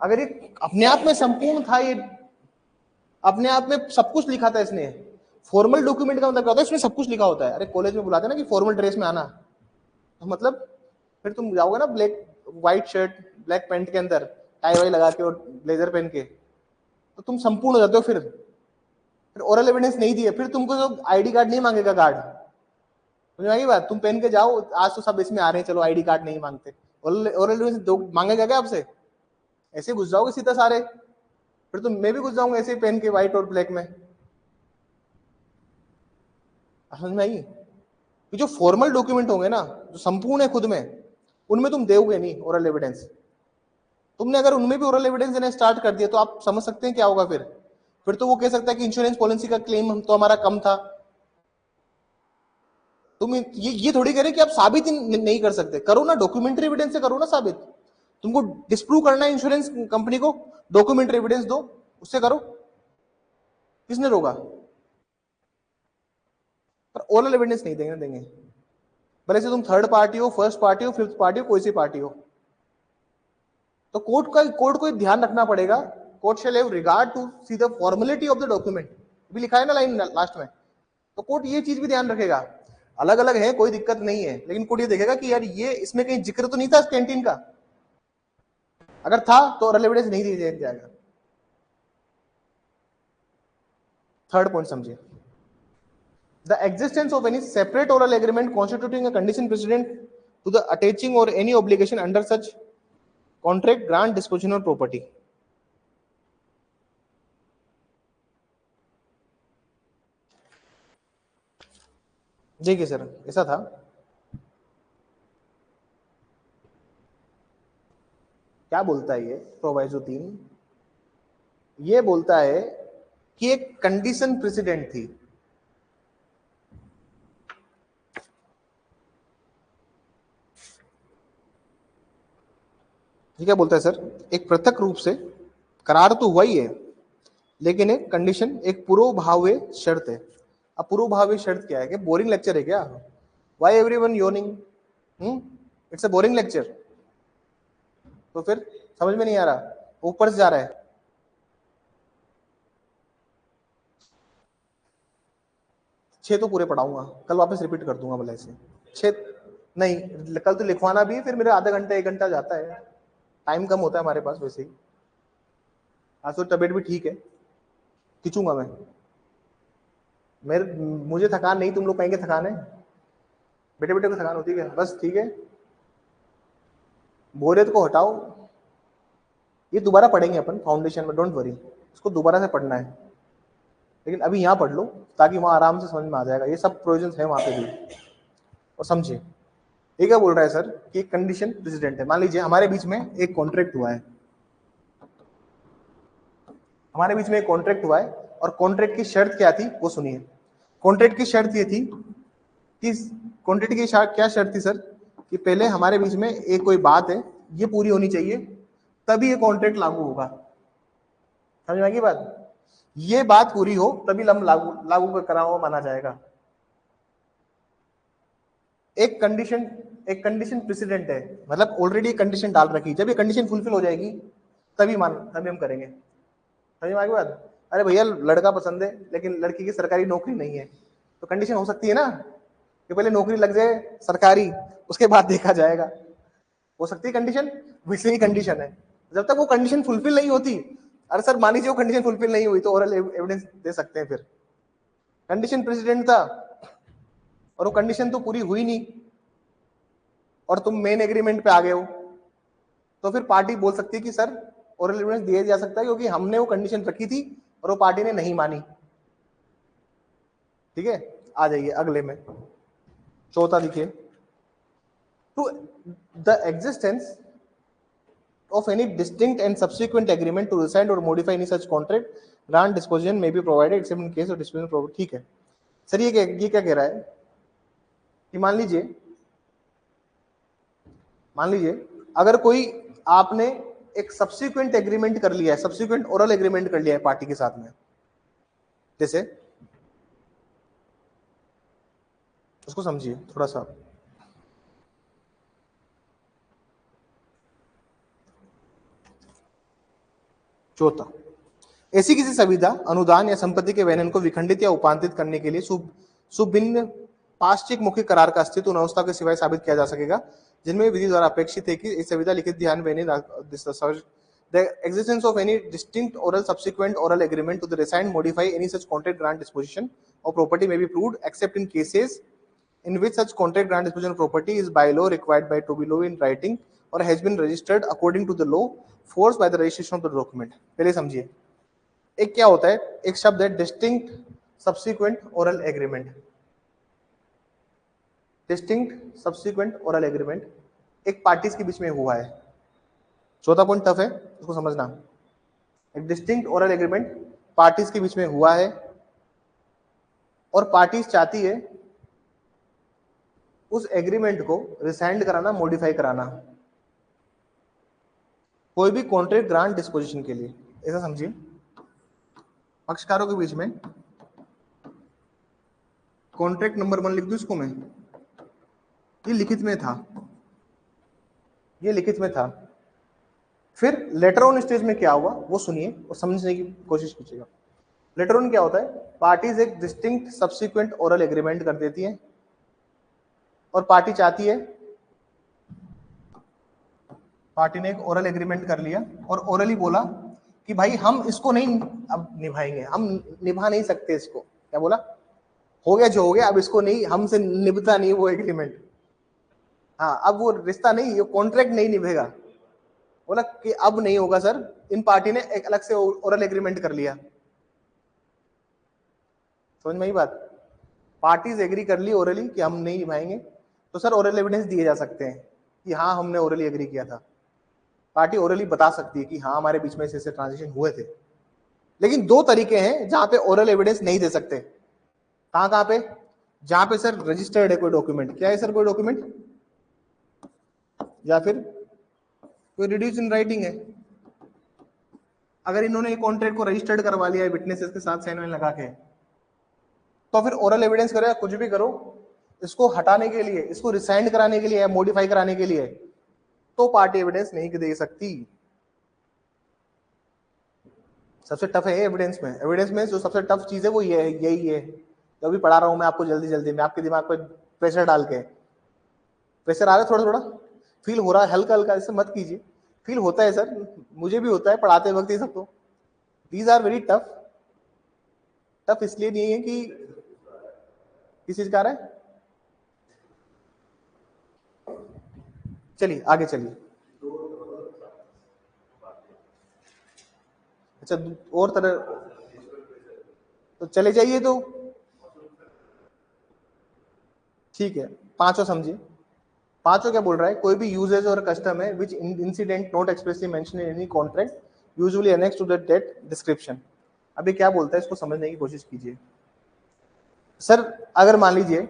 अगर ये अपने आप में संपूर्ण था, ये अपने आप में सब कुछ लिखा था इसने, फॉर्मल डॉक्यूमेंट का मतलब क्या होता है? इसमें सब कुछ लिखा होता है। अरे कॉलेज में बुलाते हैं ना कि फॉर्मल ड्रेस में आना, तो मतलब फिर तुम जाओगे ना black white shirt black pant के अंदर टाई वाई लगा के और ब्लेजर पहन के, तो तुम संपूर्ण हो जाते हो। फिर ओरल एविडेंस नहीं दिए, फिर तुमको जो आईडी कार्ड नहीं मांगेगा गार्ड, समझ आई बात? तुम पहन के जाओ, आज तो सब इसमें आ रहे हैं, चलो आईडी कार्ड नहीं मांगते, ओरल एविडेंस मांगेगा क्या आपसे? ऐसे घुस जाओगे सीधा सारे, फिर तो मैं भी घुस जाऊंगा ऐसे पहन के व्हाइट और ब्लैक में। समझ में आई? जो फॉर्मल डॉक्यूमेंट होंगे ना, जो संपूर्ण है खुद में, उनमें तुम दोगे नहीं ओरल एविडेंस। तुमने अगर उनमें भी ओरल एविडेंस देना स्टार्ट कर दिया तो आप समझ सकते हैं क्या होगा। फिर तो वो कह सकता है कि इंश्योरेंस पॉलिसी का क्लेम तो हमारा कम था। तुम ये थोड़ी कह रहे कि आप साबित ही नहीं कर सकते, करो ना, डॉक्यूमेंट्री एविडेंस से करो ना साबित। तुमको डिस्प्रूव करना है इंश्योरेंस कंपनी को, डॉक्यूमेंट्री एविडेंस दो, उससे करो, किसने रोका? पर ओरल एविडेंस नहीं देंगे भले से तुम थर्ड पार्टी हो, फर्स्ट पार्टी हो, फिफ्थ पार्टी हो, कोई सी पार्टी हो। तो कोर्ट को ध्यान रखना पड़ेगा, court shall have regard to see the formality of the document, भी लिखा है ना लाइन लास्ट में। तो कोर्ट ये चीज भी ध्यान रखेगा। अलग अलग है, कोई दिक्कत नहीं है, लेकिन कोर्ट ये देखेगा कि यार ये इसमें कहीं जिक्र तो नहीं था कैंटीन का, अगर था तो ओरल एविडेंस नहीं दिया जाएगा। थर्ड पॉइंट समझिए, the existence of any separate oral agreement constituting a condition precedent to the attaching or any obligation under such contract, grant, disposition or property। देखिए सर, ऐसा था, क्या बोलता है ये प्रोवाइजो 3, ये बोलता है कि एक कंडीशन प्रेसिडेंट थी। ये क्या बोलता है सर? एक पृथक रूप से करार तो हुआ ही है, लेकिन एक कंडीशन, एक पूर्वभाव्य शर्त है। अब पूर्वभाव्य शर्त क्या है? कि बोरिंग लेक्चर है क्या? Why everyone yawning? It's a boring lecture. तो फिर समझ में नहीं आ रहा, ऊपर से जा रहा है। छह तो पूरे पढ़ाऊंगा, कल वापस रिपीट कर दूंगा भले से। छह नहीं, कल तो लिखवाना भी, फिर मेरा आधा घंटा 1 घंटा जाता है, टाइम कम होता है हमारे पास वैसे ही। आज तो तबीयत भी ठीक है, खींचूंगा मैं। मुझे थकान नहीं, तुम लोग कहेंगे थकान है, बेटे बेटे को थकान होती है बस, ठीक है। बोरियत को हटाओ, ये दोबारा पढ़ेंगे अपन फाउंडेशन में, डोंट वरी, इसको दोबारा से पढ़ना है, लेकिन अभी यहाँ पढ़ लो ताकि वहां आराम से समझ में आ जाएगा। ये सब प्रोविजन है वहां पे भी। और समझिए ये क्या बोल रहा है सर कि कंडीशन प्रेसिडेंट है। मान लीजिए हमारे बीच में एक कॉन्ट्रैक्ट हुआ है, हमारे बीच में एक कॉन्ट्रैक्ट हुआ है, और कॉन्ट्रैक्ट की शर्त क्या थी वो सुनिए। कॉन्ट्रैक्ट की शर्त ये थी कि, कॉन्ट्रैक्ट की क्या शर्त थी सर? कि पहले हमारे बीच में एक कोई बात है, ये पूरी होनी चाहिए, तभी ये कॉन्ट्रैक्ट लागू होगा। समझ में आएगी बात? ये बात पूरी हो तभी लागू करा हुआ माना जाएगा। एक कंडीशन प्रेसिडेंट है, मतलब ऑलरेडी कंडीशन डाल रखी, जब ये कंडीशन फुलफिल हो जाएगी तभी हम करेंगे। समझ में आ गई बात? अरे भैया लड़का पसंद है लेकिन लड़की की सरकारी नौकरी नहीं है, तो कंडीशन हो सकती है ना कि पहले नौकरी लग जाए सरकारी, उसके बाद देखा जाएगा, हो सकती है कंडीशन। वैसे ही कंडीशन है, जब तक वो कंडीशन फुलफिल नहीं होती, अरे सर मान लीजिए वो कंडीशन फुलफिल नहीं हुई तो ओरल एविडेंस दे सकते हैं। फिर कंडीशन प्रेसिडेंट था और वो कंडीशन तो पूरी हुई नहीं, और तुम मेन एग्रीमेंट पे आ गए हो, तो फिर पार्टी बोल सकती है कि सर ओरल एविडेंस दिया जा सकता है क्योंकि हमने वो कंडीशन रखी थी और वो पार्टी ने नहीं मानी। ठीक है, आ जाइए अगले में, चौथा देखिए, to the existence of any distinct and subsequent agreement to rescind or modify any such contract, grant disposition may be provided except in case of disposition provided। ठीक है सर, ये क्या कह रहा है कि मान लीजिए अगर कोई, आपने एक सब्सिक्वेंट एग्रीमेंट कर लिया है, सब्सिक्वेंट ओरल एग्रीमेंट कर लिया है पार्टी के साथ में, जैसे उसको समझिए थोड़ा सा। चौथा, ऐसी किसी सुविधा, अनुदान या संपत्ति के वैनन को विखंडित या उपांतित करने के लिए सुभिन्न पाश्चिक मुख्य करार का अस्तित्व उन अवस्था के सिवाय साबित किया जा सकेगा जिनमें विधि द्वारा अपेक्षित है कि इस सुविधा लिखित ध्यान The existence of any distinct oral subsequent oral agreement to the resigned modify any such contract grant disposition of property may be proved except in cases in which such contract grant disposition of property is by law required by to be law in writing or has been registered according to the law forced by the registration of the document. पहले समझिए, एक क्या होता है, एक शब्द है distinct subsequent oral agreement. Distinct subsequent oral agreement एक पार्टीज के बीच में हुआ है. चौथा पॉइंट टफ है, उसको समझना. एक डिस्टिंक्ट ओरल एग्रीमेंट पार्टीज के बीच में हुआ है और पार्टीज चाहती है उस एग्रीमेंट को रिसाइंड कराना, मॉडिफाई कराना कोई भी कॉन्ट्रैक्ट ग्रांट डिस्पोजिशन के लिए. ऐसा समझिए, पक्षकारों के बीच में कॉन्ट्रैक्ट नंबर 1 लिख दूं इसको मैं, ये लिखित में था, ये लिखित में था. फिर लेटर ऑन स्टेज में क्या हुआ वो सुनिए और समझने की कोशिश कीजिएगा. लेटर ऑन क्या होता है, पार्टीज एक डिस्टिंक्ट सब्सिक्वेंट ओरल एग्रीमेंट कर देती है और पार्टी चाहती है, पार्टी ने एक ओरल एग्रीमेंट कर लिया और ओरली बोला कि भाई हम इसको नहीं अब निभाएंगे, हम निभा नहीं सकते इसको. क्या बोला, हो गया जो हो गया, अब इसको नहीं, हमसे निभता नहीं वो एग्रीमेंट. हाँ, अब वो रिश्ता नहीं, ये कॉन्ट्रैक्ट नहीं निभेगा. बोला कि अब नहीं होगा सर, इन पार्टी ने एक अलग से ओरल एग्रीमेंट कर लिया. समझ में आई बात. पार्टीज एग्री कर ली ओरली कि हम नहीं निभाएंगे, तो सर ओरल एविडेंस दिए जा सकते हैं कि हाँ हमने ओरली एग्री किया था. पार्टी ओरली बता सकती है कि हाँ हमारे बीच में ऐसे ट्रांजेक्शन हुए थे. लेकिन दो तरीके हैं जहां पे ओरल एविडेंस नहीं दे सकते. कहां पे, जहां पे सर रजिस्टर्ड है कोई डॉक्यूमेंट. क्या है सर, कोई डॉक्यूमेंट, या फिर कोई रिड्यूस इन राइटिंग है. अगर इन्होंने कॉन्ट्रैक्ट को रजिस्टर्ड करवा लिया है विटनेसेस के साथ साइन लगा के, तो फिर ओरल एविडेंस करो या कुछ भी करो, इसको हटाने के लिए, इसको रिसाइंड कराने के लिए या मॉडिफाई कराने के लिए, तो पार्टी एविडेंस नहीं दे सकती. सबसे टफ है एविडेंस में. एविडेंस में जो सबसे टफ चीज है वो ये है, यही है जो अभी पढ़ा रहा हूं मैं आपको जल्दी जल्दी में, आपके दिमाग पर प्रेशर डाल के. प्रेशर आ रहा है थोड़ा थोड़ा, फील हो रहा है हल्का हल्का, ऐसे मत कीजिए. फील होता है सर, मुझे भी होता है पढ़ाते वक्त ये सब. तो these are very tough. Tough इसलिए नहीं है कि किस चीज का आ रहा है. चलिए आगे चलिए. अच्छा, और तरह तो चले जाइए. तो ठीक है, पांचों समझिए. पांचों क्या बोल रहा है, कोई भी यूजेज और कस्टम है which incident not expressly mention in any contract usually annex to the date description. अभी क्या बोलता है इसको समझने की कोशिश कीजिए. सर अगर मान लीजिए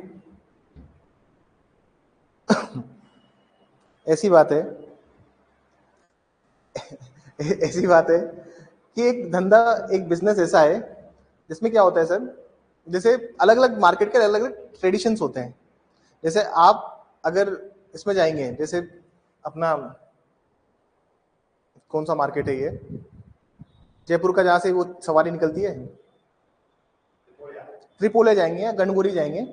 ऐसी बात है ऐसी बात है कि एक धंधा, एक बिजनेस ऐसा है जिसमें क्या होता है सर, जैसे अलग अलग मार्केट के अलग अलग ट्रेडिशंस होते हैं. जैसे आप अगर इसमें जाएंगे, जैसे अपना कौन सा मार्केट है ये, जयपुर का, जहां से वो सवारी निकलती है, त्रिपोलिया जाएंगे या गणगोरी जाएंगे,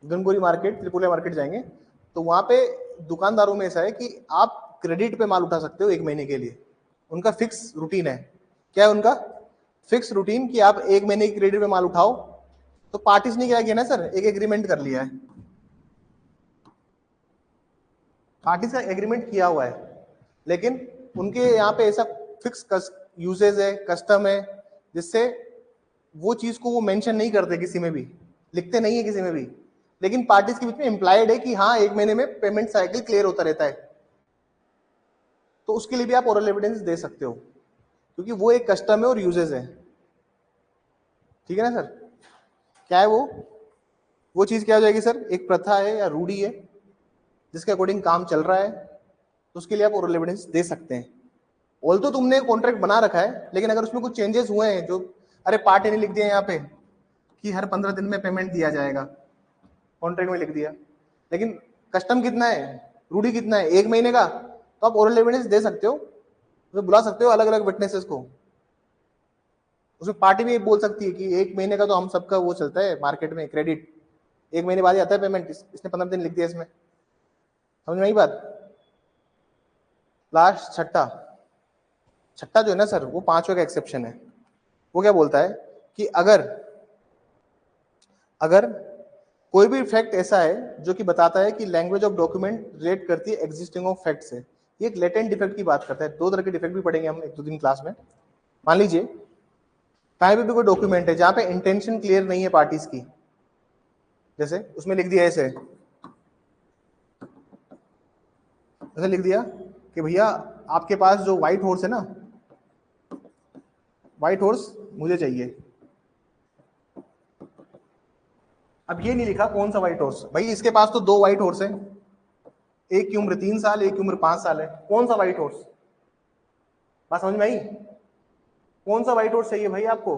गणगोरी मार्केट, त्रिपोलिया मार्केट जाएंगे, तो वहां पे दुकानदारों में ऐसा है कि आप क्रेडिट पे माल उठा सकते हो 1 महीने के लिए. उनका फिक्स रूटीन है. क्या है उनका फिक्स रूटीन कि आप 1 महीने की क्रेडिट पे माल उठाओ. तो पार्टीज ने क्या किया ना सर, एक एग्रीमेंट कर लिया है. पार्टीज का एग्रीमेंट किया हुआ है, लेकिन उनके यहाँ पे ऐसा फिक्स यूजेज है, कस्टम है, जिससे वो चीज को वो मेंशन नहीं करते, किसी में भी लिखते नहीं है किसी में भी. लेकिन पार्टीज के बीच में इंप्लाइड है कि हाँ 1 महीने में पेमेंट साइकिल क्लियर होता रहता है. तो उसके लिए भी आप ओरल एविडेंस दे सकते हो, क्योंकि वो एक कस्टम है और यूजेज है. ठीक है ना सर. क्या है वो चीज क्या हो जाएगी सर, एक प्रथा है या रूढ़ी है जिसके अकॉर्डिंग काम चल रहा है, तो उसके लिए आप ओरल एविडेंस दे सकते हैं. ऑल्दो तुमने कॉन्ट्रैक्ट बना रखा है, लेकिन अगर उसमें कुछ चेंजेस हुए हैं, जो अरे पार्टी ने लिख दिया यहाँ पे कि हर 15 दिन में पेमेंट दिया जाएगा, कॉन्ट्रैक्ट में लिख दिया, लेकिन कस्टम कितना है, रूढ़ी कितना है, 1 महीने का, तो आप ओरल एविडेंस दे सकते हो. तो बुला सकते हो अलग अलग विटनेसेस को. उसमें पार्टी भी बोल सकती है कि 1 महीने का तो हम सबका वो चलता है मार्केट में, क्रेडिट 1 महीने बाद ही आता है पेमेंट, इसने 15 दिन लिख दिया इसमें. समझ में आई बात. लास्ट छठा, छठा जो है ना सर, वो 5वें का एक्सेप्शन है। वो क्या बोलता है कि अगर कोई भी फैक्ट ऐसा है जो कि बताता है कि लैंग्वेज ऑफ डॉक्यूमेंट रिलेट करती है एग्जिस्टिंग ऑफ फैक्ट से, ये एक लेटेंट डिफेक्ट की बात करता है। दो तरह के डिफेक्ट भी पढ़ेंगे हम एक दो दिन क्लास में। मान लीजिए कहीं पे भी कोई डॉक्यूमेंट है जहां पे इंटेंशन क्लियर नहीं है पार्टीज की, जैसे उसमें लिख दिया ऐसे लिख दिया कि भैया आपके पास जो व्हाइट हॉर्स है ना, व्हाइट हॉर्स मुझे चाहिए। अब ये नहीं लिखा कौन सा व्हाइट हॉर्स, भाई इसके पास तो दो व्हाइट हॉर्स है, एक की उम्र 3 साल, एक की उम्र 5 साल है, कौन सा व्हाइट हॉर्स? बात समझ में आई? कौन सा व्हाइट हॉर्स चाहिए भाई आपको?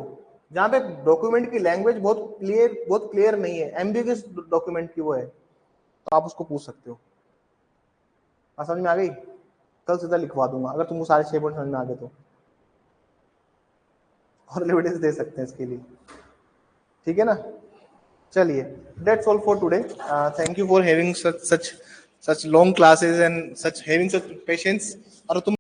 जहां पे डॉक्यूमेंट की लैंग्वेज बहुत क्लियर नहीं है, एम्बिगुअस डॉक्यूमेंट की वो है, तो आप उसको पूछ सकते हो। बात समझ में आ गई? कल सीधा लिखवा दूंगा अगर तुमको सारे 6 पॉइंट समझ में आ गए तो, और एविडेंस दे सकते हैं इसके लिए, ठीक है ना? चलिए, that's all for today. Thank you for having such long classes and such having such patience। और तुम